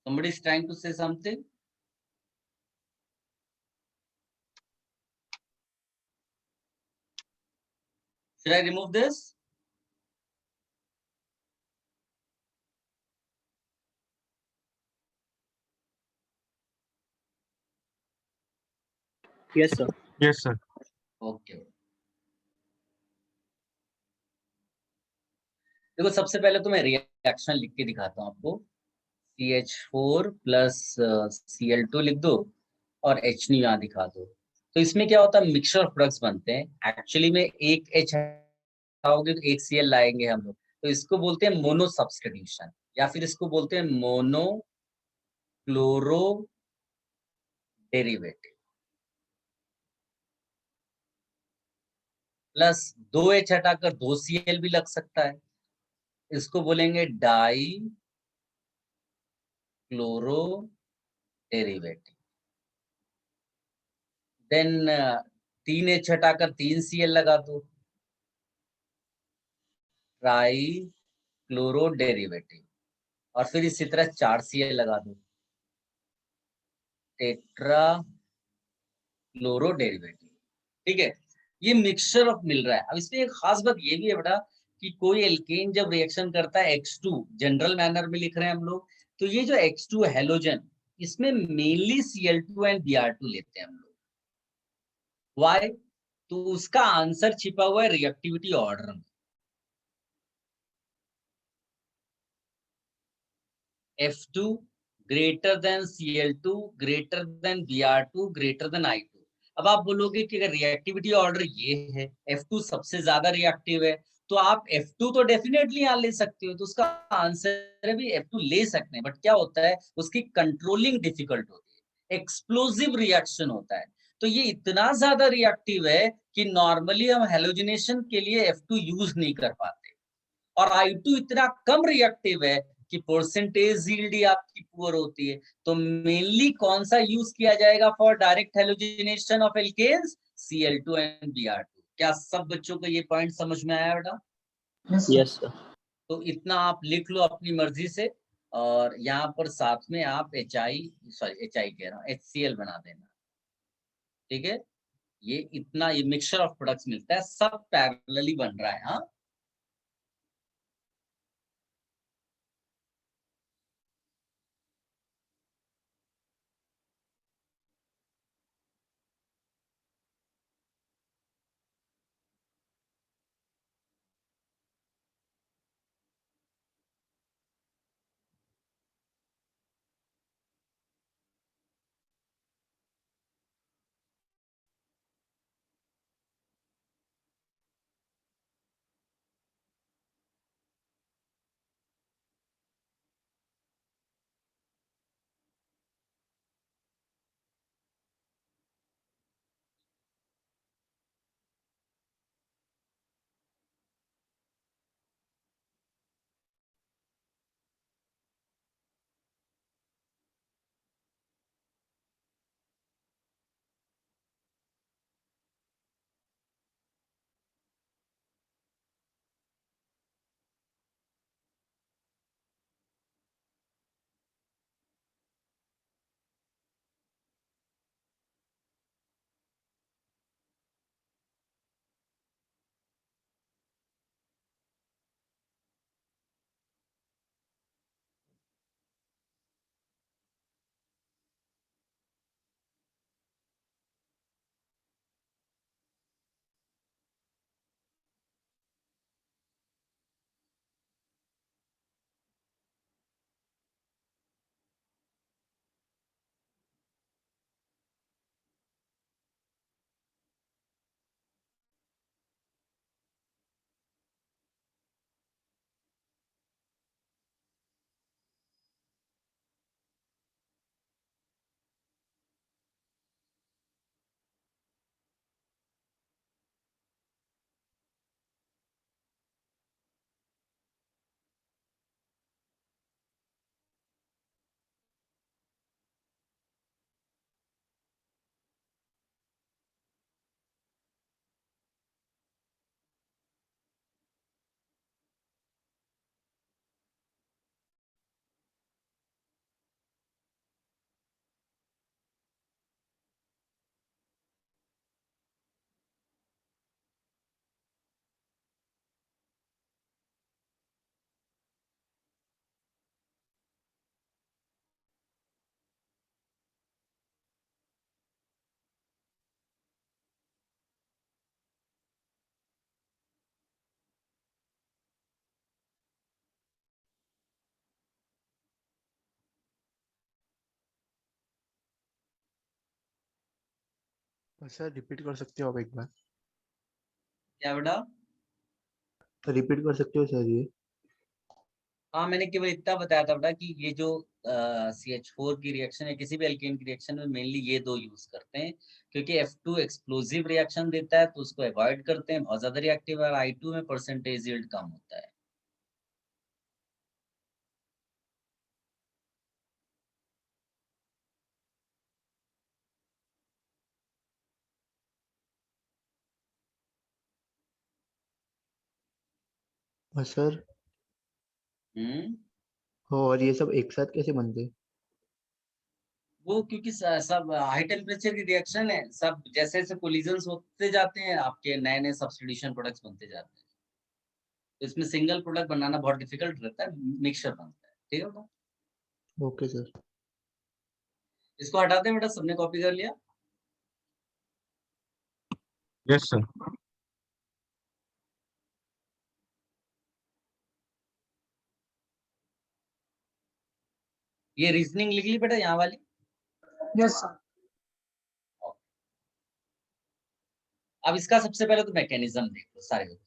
Somebody is trying to say something. Should I remove this? Yes, sir. Yes, sir. Okay. देखो सबसे पहले तो मैं रिएक्शन लिख के दिखाता हूँ आपको। CH4 प्लस Cl2 लिख दो और H यहाँ दिखा दो। तो इसमें क्या होता है, मिक्सचर ऑफ प्रोडक्ट्स बनते हैं। एक्चुअली में एक H हटाओगे तो एक Cl लाएंगे हम लोग, तो इसको बोलते हैं मोनो सब्स्टिट्यूशन, या फिर इसको बोलते हैं mono chloro derivative. Plus 2H हटाकर 2Cl भी लग सकता है, इसको बोलेंगे die chloro derivative. Then 3H हटाकर 3Cl लगा दो, ट्राई क्लोरो डेरिवेटिव, और फिर इसी तरह 4Cl लगा दो, टेट्रा क्लोरो डेरिवेटिव, ठीक है। ये मिक्सचर ऑफ मिल रहा है। अब इसमें एक खास बात ये भी है बेटा कि कोई एल्केन जब रिएक्शन करता है X2, जनरल मैनर में लिख रहे हैं हम लोग, तो ये जो X2 हैलोजन, इसमें मेनली Cl2 एंड Br2 लेते हैं हम लोग। वाई? तो उसका आंसर छिपा हुआ है रिएक्टिविटी ऑर्डर में। F2 greater than Cl2 greater than Br2 greater than I2। अब आप बोलोगे कि अगर रिएक्टिविटी ऑर्डर ये है, F2 सबसे ज्यादा रिएक्टिव है, तो आप F2 तो डेफिनेटली यहाँ ले सकते हो, तो उसका आंसर भी F2 ले सकते हैं। बट क्या होता है, उसकी कंट्रोलिंग डिफिकल्ट होती है, एक्सप्लोसिव रिएक्शन होता है। तो ये इतना ज्यादा रिएक्टिव है कि नॉर्मली हम हेलोजिनेशन के लिए F2 यूज नहीं कर पाते, और I2 इतना कम रिएक्टिव है कि परसेंटेज यील्ड ही आपकी पुअर होती है। तो मेनली कौन सा यूज किया जाएगा for direct halogenation of alkanes? Cl2 and Br2। क्या सब बच्चों को ये पॉइंट समझ में आया बेटा? Yes, sir. तो इतना आप लिख लो अपनी मर्जी से, और यहाँ पर साथ में आप HI कह रहा हूँ, HCl बना देना, ठीक है। ये इतना, ये मिक्सचर ऑफ प्रोडक्ट्स मिलता है, सब पैरेलली बन रहा है। हाँ, सर रिपीट कर सकते हो आप एक बार? क्या बेटा? रिपीट कर सकते हो सर ये? हाँ, मैंने केवल इतना बताया था बेटा कि ये जो CH4 की रिएक्शन है, किसी भी एल्केन की रिएक्शन में मेनली ये दो यूज करते हैं, क्योंकि F2 एक्सप्लोसिव रिएक्शन देता है तो उसको अवॉइड करते हैं, बहुत ज्यादा रिएक्टिव है, और I2 में परसेंटेज यील्ड कम होता है। सर और ये सब एक साथ कैसे बनते? वो क्योंकि सब हाई टेम्परेचर की रिएक्शन है, सब जैसे जैसे कोलिजन्स होते जाते हैं आपके नए नए सब्स्टिट्यूशन प्रोडक्ट्स बनते जाते हैं, तो इसमें सिंगल प्रोडक्ट बनाना बहुत डिफिकल्ट रहता है, मिक्सचर बनता है। ठीक है बेटा, ओके सर। इसको हटाते हैं बेटा, सबने कॉपी कर लिया? Yes, sir. ये रीजनिंग लिख ली बेटा यहाँ वाली? Yes, sir. अब इसका सबसे पहले तो मैकेनिज्म देखो सारे लोग।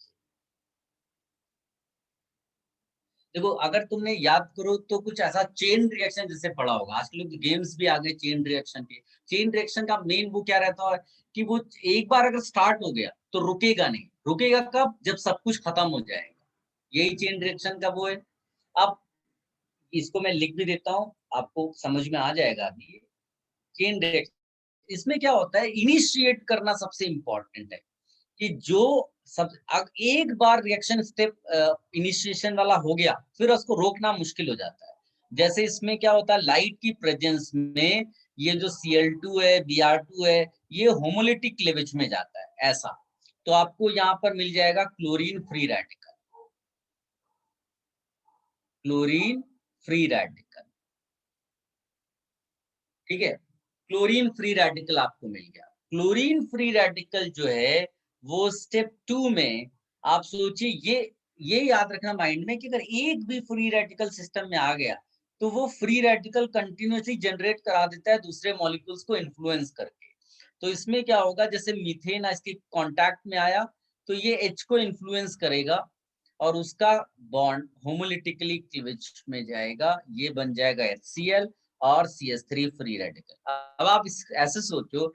देखो, अगर तुमने याद करो तो कुछ ऐसा चेन रिएक्शन जैसे पढ़ा होगा, आजकल तो गेम्स भी आ गए चेन रिएक्शन के। चेन रिएक्शन का मेन वो क्या रहता है कि वो एक बार अगर स्टार्ट हो गया तो रुकेगा नहीं। रुकेगा कब? जब सब कुछ खत्म हो जाएगा। यही चेन रिएक्शन का वो है। अब इसको मैं लिख भी देता हूँ, आपको समझ में आ जाएगा अभी। ये चेन रिएक्शन, इसमें क्या होता है, इनिशिएट करना सबसे इंपॉर्टेंट है। कि जो सब एक बार रिएक्शन स्टेप इनिशिएशन वाला हो गया, फिर उसको रोकना मुश्किल हो जाता है। जैसे इसमें क्या होता है, लाइट की प्रेजेंस में ये जो Cl2 है, Br2 है, ये होमोलिटिक क्लीवेज में जाता है ऐसा। तो आपको यहाँ पर मिल जाएगा chlorine free radical, chlorine free radical. ठीक है, क्लोरीन फ्री रेडिकल आपको मिल गया। क्लोरीन फ्री रेडिकल जो है वो स्टेप 2 में, आप सोचिए, ये याद रखना माइंड में कि अगर एक भी फ्री रेडिकल सिस्टम में आ गया तो वो फ्री रेडिकल कंटिन्यूसली जनरेट करा देता है दूसरे मॉलिक्यूल्स को इन्फ्लुएंस करके। तो इसमें क्या होगा, जैसे मीथेन इसके कांटेक्ट में आया तो ये H को इन्फ्लुएंस करेगा और उसका बॉन्ड होमोलिटिकली क्लीवेज में जाएगा, ये बन जाएगा HCl और CH3 फ्री रेडिकल। अब आप इस ऐसे सोचो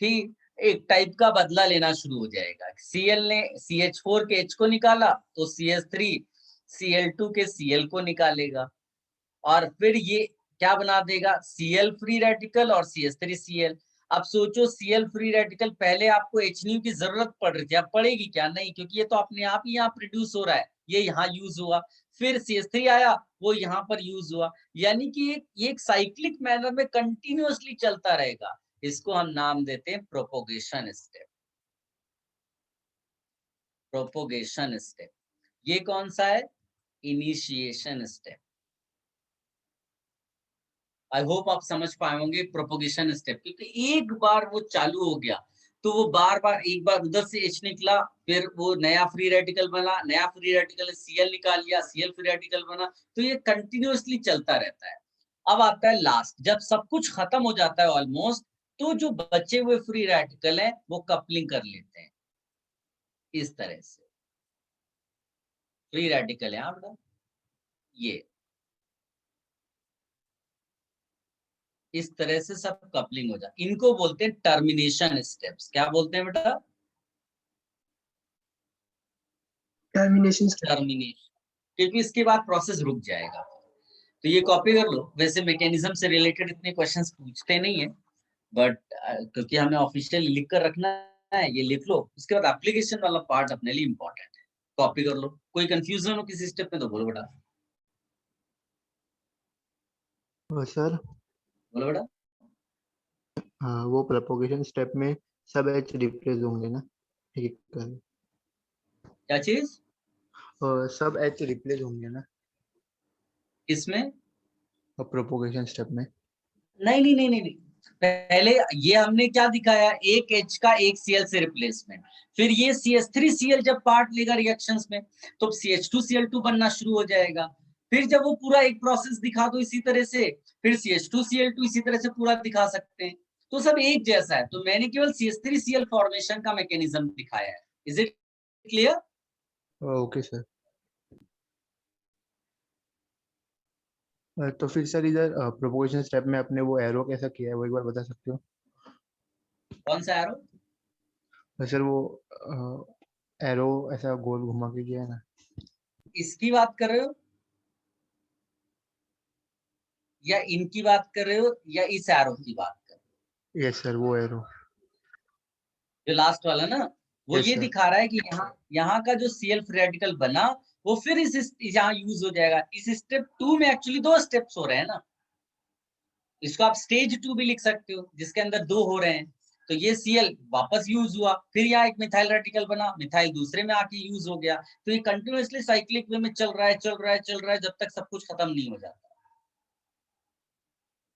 कि एक टाइप का बदला लेना शुरू हो जाएगा। Cl ने CH4 के H को निकाला तो CH3 Cl2 के Cl को निकालेगा, और फिर ये क्या बना देगा, Cl फ्री रेडिकल और CH3 Cl। अब सोचो, Cl फ्री रेडिकल पहले आपको HNU की जरूरत पड़ रही थी, अब पड़ेगी क्या? नहीं, क्योंकि ये तो अपने आप ही यहाँ प्रोड्यूस हो रहा है, ये यहाँ यूज हुआ, फिर CH3 आया, वो यहाँ पर यूज हुआ। यानी कि ये एक साइक्लिक मैनर में कंटिन्यूअसली चलता रहेगा। इसको हम नाम देते हैं प्रोपोगेशन स्टेप। Propagation step. ये कौन सा है? Initiation step. आई होप आप समझ पाए होंगे प्रोपोगेशन स्टेप, क्योंकि एक बार वो चालू हो गया तो वो बार बार, एक बार उधर से H निकला, फिर वो नया फ्री रेडिकल बना, नया फ्री रेडिकल Cl निकाल लिया, Cl फ्री रेडिकल बना, तो ये कंटिन्यूअसली चलता रहता है। अब आता है लास्ट, जब सब कुछ खत्म हो जाता है ऑलमोस्ट, तो जो बचे हुए फ्री रेडिकल हैं वो कपलिंग कर लेते हैं इस तरह से। फ्री रेडिकल है आपका ये, इस तरह से सब कपलिंग हो जाए, इनको बोलते हैं टर्मिनेशन स्टेप्स। क्या बोलते हैं बेटा? Termination step. टर्मिनेशन, क्योंकि इसके बाद प्रोसेस रुक जाएगा। तो ये कॉपी कर लो। वैसे मैकेनिज्म से रिलेटेड इतने क्वेश्चंस पूछते नहीं है, बट क्योंकि हमें ऑफिशियली लिख कर रखना है, ये लिख लो। उसके बाद एप्लीकेशन वाला पार्ट अपने लिए इंपॉर्टेंट है, कॉपी कर लो। कोई कंफ्यूजन हो किसी स्टेप में तो बोलो बेटा, सर बोलो बेटा। हाँ, वो प्रोपोगेशन स्टेप में सब H रिप्लेस होंगे ना? ठीक है। क्या चीज? सब H रिप्लेस होंगे ना इसमें प्रोपोगेशन स्टेप में? नहीं नहीं नहीं नहीं नहीं। पहले ये हमने क्या दिखाया, एक H का एक Cl से रिप्लेसमेंट, फिर ये CH3Cl जब पार्ट लेगा रिएक्शंस में तो CH2Cl2 बनना शुरू हो जाएगा। फिर जब वो पूरा एक प्रोसेस दिखा दो इसी तरह से, फिर CH2Cl2 इसी तरह से पूरा दिखा सकते हैं। तो तो सब एक जैसा है, तो मैंने केवल CH3Cl फॉर्मेशन का मैकेनिज्म दिखाया है। Is it clear? Okay sir. तो फिर सर इधर प्रोपोगेशन स्टेप में अपने वो एरो कैसा किया है वो एक बार बता सकते हो? कौन सा एरो? सर वो एरो ऐसा गोल घुमा के किया है ना? इसकी बात कर रहे हो या इनकी बात कर रहे हो या इस एरो की बात कर रहे हो? यस सर, वो एरो। जो लास्ट वाला ना, वो यस ये सर। दिखा रहा है कि यहाँ का जो CL रेडिकल बना वो फिर इस यहाँ यूज हो जाएगा। इस स्टेप 2 में एक्चुअली 2 स्टेप्स हो रहे हैं ना, इसको आप स्टेज 2 भी लिख सकते हो जिसके अंदर 2 हो रहे हैं। तो ये Cl वापस यूज हुआ, फिर यहाँ एक मिथाइल रेडिकल बना, मिथाइल दूसरे में आके यूज हो गया। तो ये कंटिन्यूअसली साइक्लिक वे में चल रहा है, चल रहा है, चल रहा है, जब तक सब कुछ खत्म नहीं हो जाता।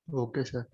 Okay sir.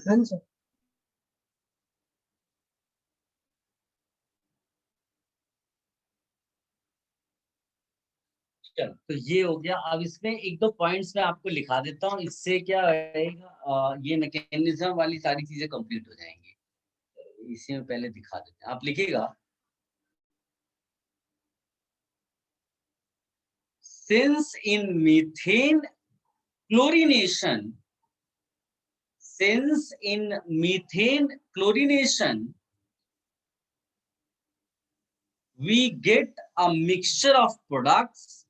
Done, sir. चलो, तो ये हो गया। अब इसमें एक दो पॉइंट्स मैं आपको लिखा देता हूँ, इससे क्या रहेगा, ये मैकेनिज्म वाली सारी चीजें कंप्लीट हो जाएंगी। इसी में पहले दिखा देते हैं, आप लिखिएगा। Since in methane chlorination, since in methane chlorination, we get a mixture of products.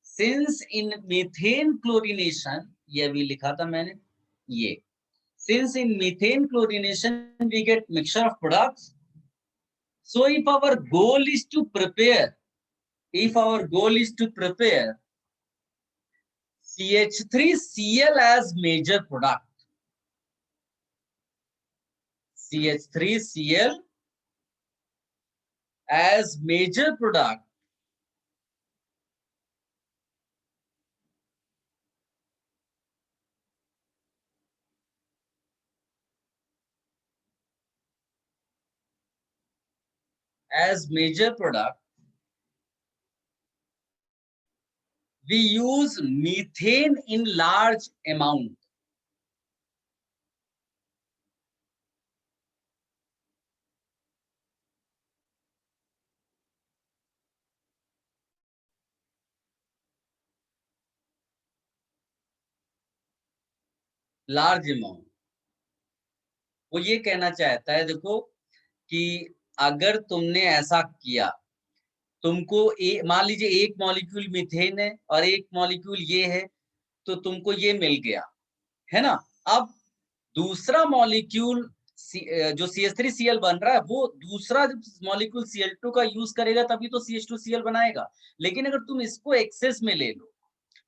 Since in methane chlorination, ये अभी लिखा था मैंने, ये since in methane chlorination we get mixture of products. So if our goal is to prepare CH3Cl as major product, CH3Cl as major product, we use methane in large amount. Large amount, वो ये कहना चाहता है देखो कि अगर तुमने ऐसा किया, तुमको मान लीजिए एक मॉलिक्यूल मीथेन है और एक मॉलिक्यूल ये है, तो तुमको ये मिल गया है ना। अब दूसरा मॉलिक्यूल जो CH3Cl बन रहा है, वो दूसरा मॉलिक्यूल Cl2 का यूज करेगा तभी तो CH2Cl बनाएगा। लेकिन अगर तुम इसको एक्सेस में ले लो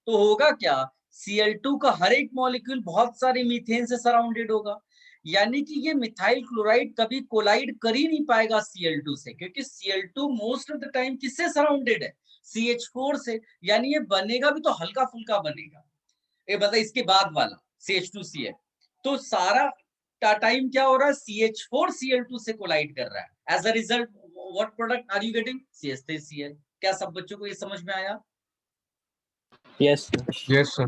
तो होगा क्या, Cl2 का हर एक मॉलिक्यूल बहुत सारे मीथेन से सराउंडेड होगा, यानी कि ये मिथाइल क्लोराइड कभी कोलाइड कर ही नहीं पाएगा Cl2 से, क्योंकि Cl2 most of the time किससे सराउंडेड है, CH4 से। यानी ये बनेगा भी तो हल्का फुल्का बनेगा, ये मतलब इसके बाद वाला CH2Cl। तो सारा टाइम क्या हो रहा है, CH4 Cl2 से कोलाइड कर रहा है। As a result what product are you getting, CH3Cl। क्या सब बच्चों को ये समझ में आया? Yes, sir. Yes, sir.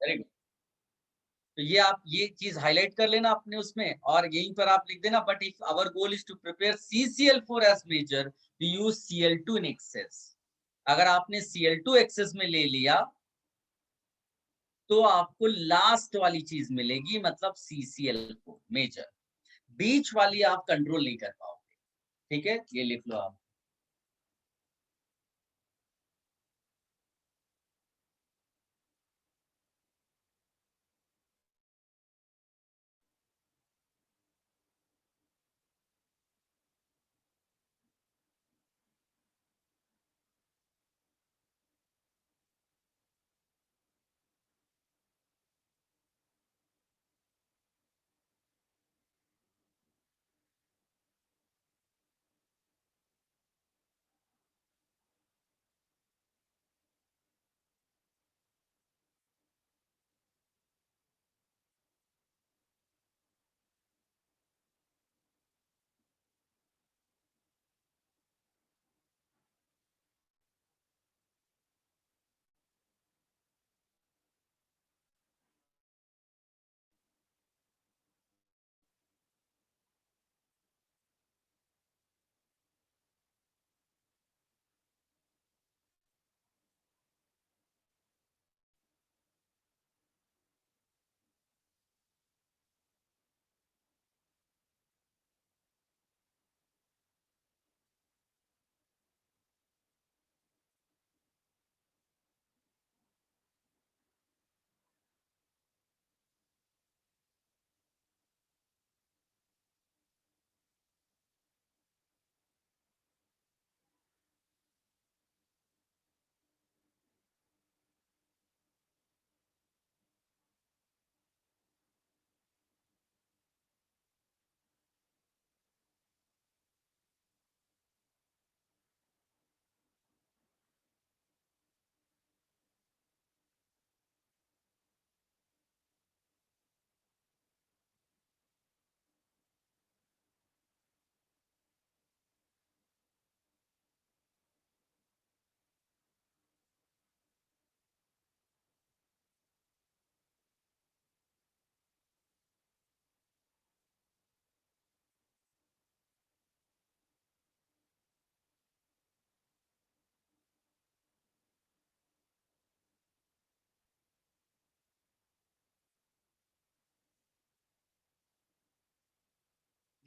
Very good. तो ये आप ये चीज हाईलाइट कर लेना अपने उसमें, और यहीं पर आप लिख देना, but if our goal is to prepare CCl4 as major, we use Cl2 in excess. अगर आपने Cl2 एक्सेस में ले लिया तो आपको लास्ट वाली चीज मिलेगी, मतलब CCl4 मेजर। बीच वाली आप कंट्रोल नहीं कर पाओगे। ठीक है, ये लिख लो आप।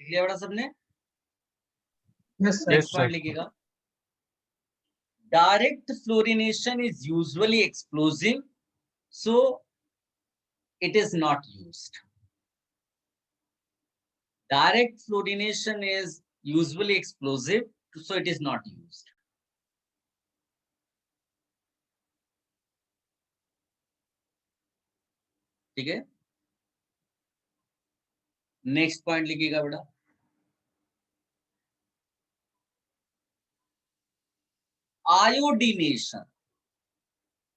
लिख लिया बेटा सबने? Yes, sir. Yes, next point sir. लिखिएगा, direct fluorination is usually explosive, so it is not used. Direct fluorination is usually explosive, so it is not used. ठीक है, नेक्स्ट पॉइंट लिखिएगा बेटा, iodination.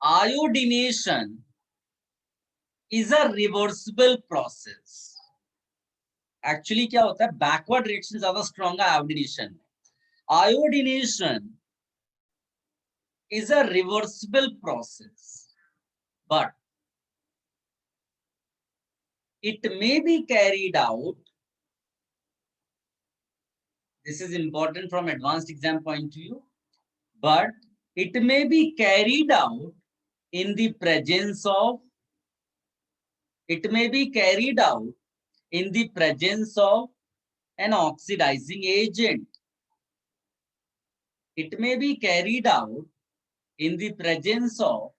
Iodination is a reversible process. Actually क्या होता है, backward reaction ज्यादा strong है iodination में. Iodination is a reversible process, but it may be carried out. This is important from advanced exam point of view, but it may be carried out in the presence of, it may be carried out in the presence of an oxidizing agent. It may be carried out in the presence of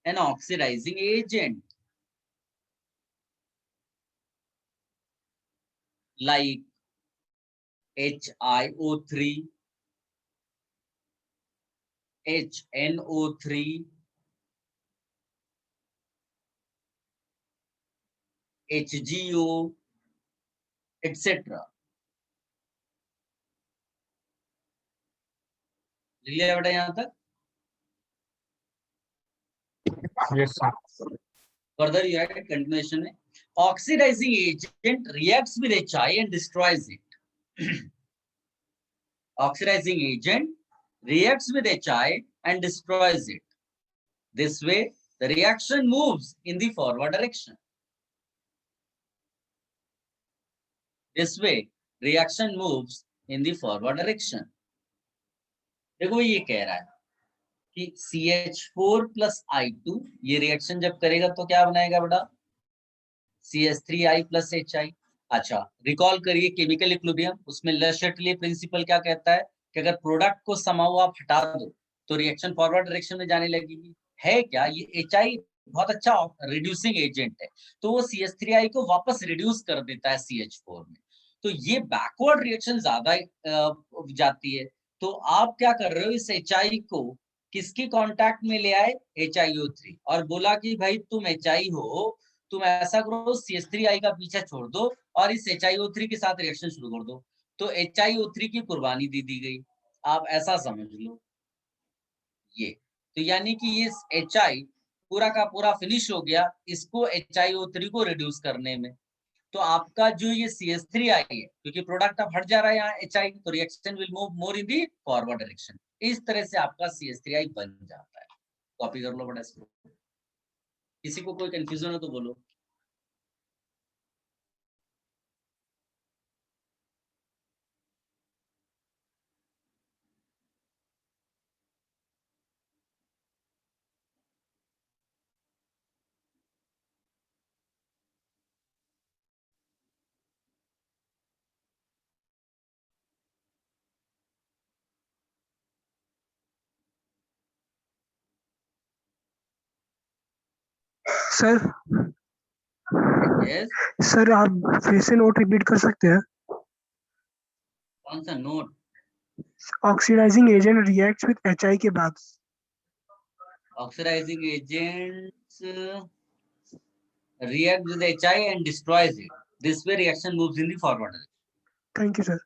an oxidizing agent like HiO3, HNO3, HGO, etc. लिया बेटा यहां तक? Yes, sir. Further you add continuation में, oxidizing agent reacts with HI and destroys it. Oxidizing agent reacts with HI and destroys it. This way, the reaction moves in the forward direction. This way, reaction moves in the forward direction. देखो ये कह रहा है कि CH4 plus I2 ये reaction जब करेगा तो क्या बनाएगा बेटा, CH3I plus HI. अच्छा, रिकॉल करिए केमिकल इक्विलिब्रियम, उसमें ले शर्टले प्रिंसिपल क्या कहता है कि अगर प्रोडक्ट को समाओ आप हटा दो तो रिएक्शन फॉरवर्ड डायरेक्शन में जाने लगेगी. है क्या, ये HI बहुत अच्छा रिड्यूसिंग एजेंट है, तो वो CH3I को वापस रिड्यूस कर देता है CH4 में, तो ये बैकवर्ड रिएक्शन ज्यादा जाती है. तो आप क्या कर रहे हो, इस HI को किसके कांटेक्ट में ले आए, HiO3, और बोला कि भाई तुम HI हो, तुम ऐसा करो CH3I का पीछा छोड़ दो और इस HiO3 के साथ रिएक्शन शुरू कर दो, तो HiO3 की कुर्बानी दे दी गई. आप ऐसा समझ लो ये, तो यानी कि ये HI पूरा का पूरा फिनिश हो गया इसको HiO3 को रिड्यूस करने में. तो आपका जो ये CH3I है, क्योंकि प्रोडक्ट अब हट जा रहा है यहाँ HI, तो reaction will move more in the forward direction. इस तरह से आपका CH3I बन जाता है. कॉपी कर लो बड़ा इसको, किसी को कोई कंफ्यूजन हो तो बोलो. सर यस, सर आप फिर से नोट रिपीट कर सकते हैं? कौन सा note? Oxidising agent reacts with HI के बाद. Oxidizing agents react with HI and destroys it. This way reaction moves in the forward direction. Thank you sir.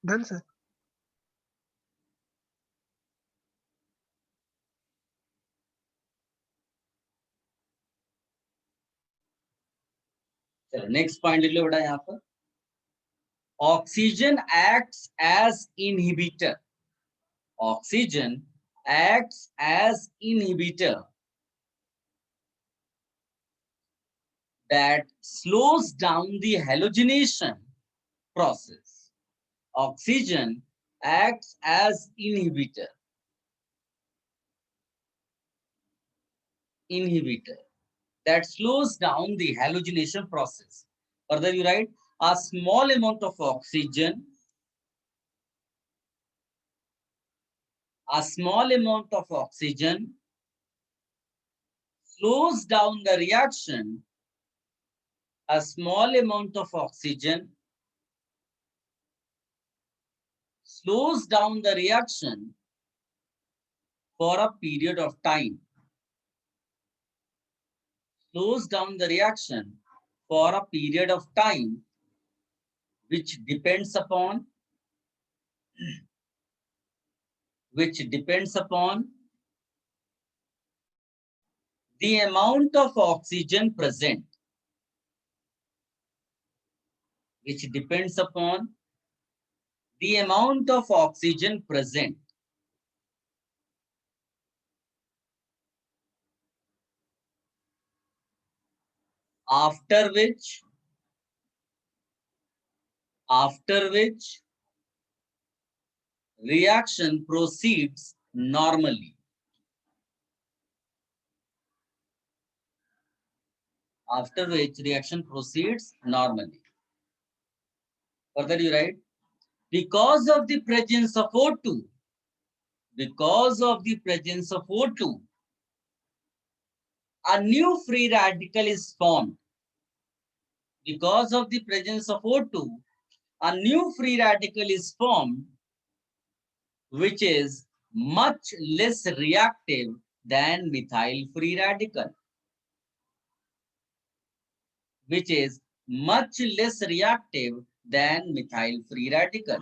Done, sir. चलो नेक्स्ट पॉइंट लिख लो बेटा यहाँ पर, ऑक्सीजन एक्ट्स एज इनहिबिटर, ऑक्सीजन acts as inhibitor that slows down the halogenation process. Oxygen acts as inhibitor that slows down the halogenation process. Further you write, a small amount of oxygen slows down the reaction. A small amount of oxygen slows down the reaction for a period of time. Slows down the reaction for a period of time which depends upon the amount of oxygen present. Which depends upon the amount of oxygen present. After which reaction proceeds normally. After which reaction proceeds normally. Further you write, because of the presence of O2, a new free radical is formed. Because of the presence of O2, a new free radical is formed, which is much less reactive than methyl free radical. Which is much less reactive than methyl free radical.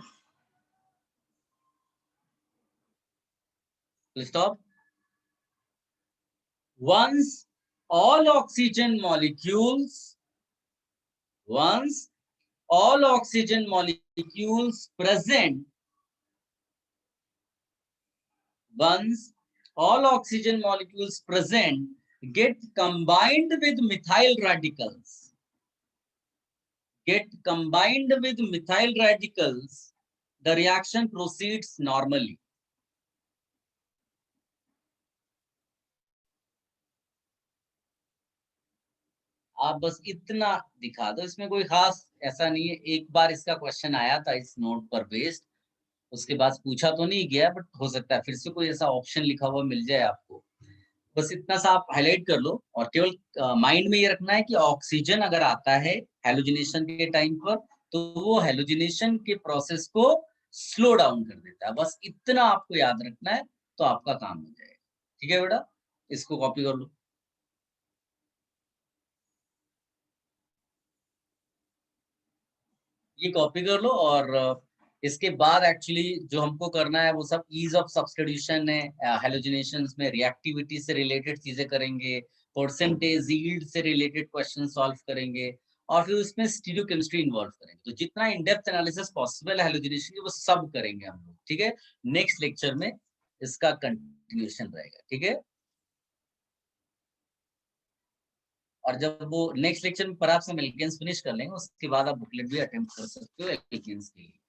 Full stop. Once all oxygen molecules present get combined with methyl radicals, the reaction proceeds normally. आप बस इतना दिखा दो, इसमें कोई खास ऐसा नहीं है। एक बार इसका क्वेश्चन आया था इस नोट पर बेस्ड, उसके बाद पूछा तो नहीं गया, बट हो सकता है फिर से कोई ऐसा ऑप्शन लिखा हुआ मिल जाए आपको। बस इतना सा आप हाईलाइट कर लो और केवल माइंड में ये रखना है कि ऑक्सीजन अगर आता है हैलोजिनेशन के टाइम पर तो वो हैलोजिनेशन के प्रोसेस को स्लो डाउन कर देता है। बस इतना आपको याद रखना है तो आपका काम हो जाएगा। ठीक है बेटा, इसको कॉपी कर लो। ये कॉपी कर लो और इसके बाद एक्चुअली जो हमको करना है वो सब ईज ऑफ सब्स्टिट्यूशन है, हैलोजिनेशंस में रिएक्टिविटी से रिलेटेड चीजें करेंगे, परसेंटेज यील्ड से रिलेटेड क्वेश्चन सॉल्व करेंगे और फिर उसमें स्टीरियोकेमिस्ट्री इन्वॉल्व करेंगे। तो जितना इन डेप्थ एनालिसिस पॉसिबल है हैलोजिनेशन की वो सब करेंगे हम लोग। ठीक है, नेक्स्ट लेक्चर में इसका कंटिन्यूएशन रहेगा। ठीक है, और जब वो नेक्स्ट लेक्चर में परहैप्स हम एल्केन्स फिनिश कर लेंगे उसके बाद आप बुकलेट भी अटेम्प्ट कर सकते हो एल्केन्स के लिए।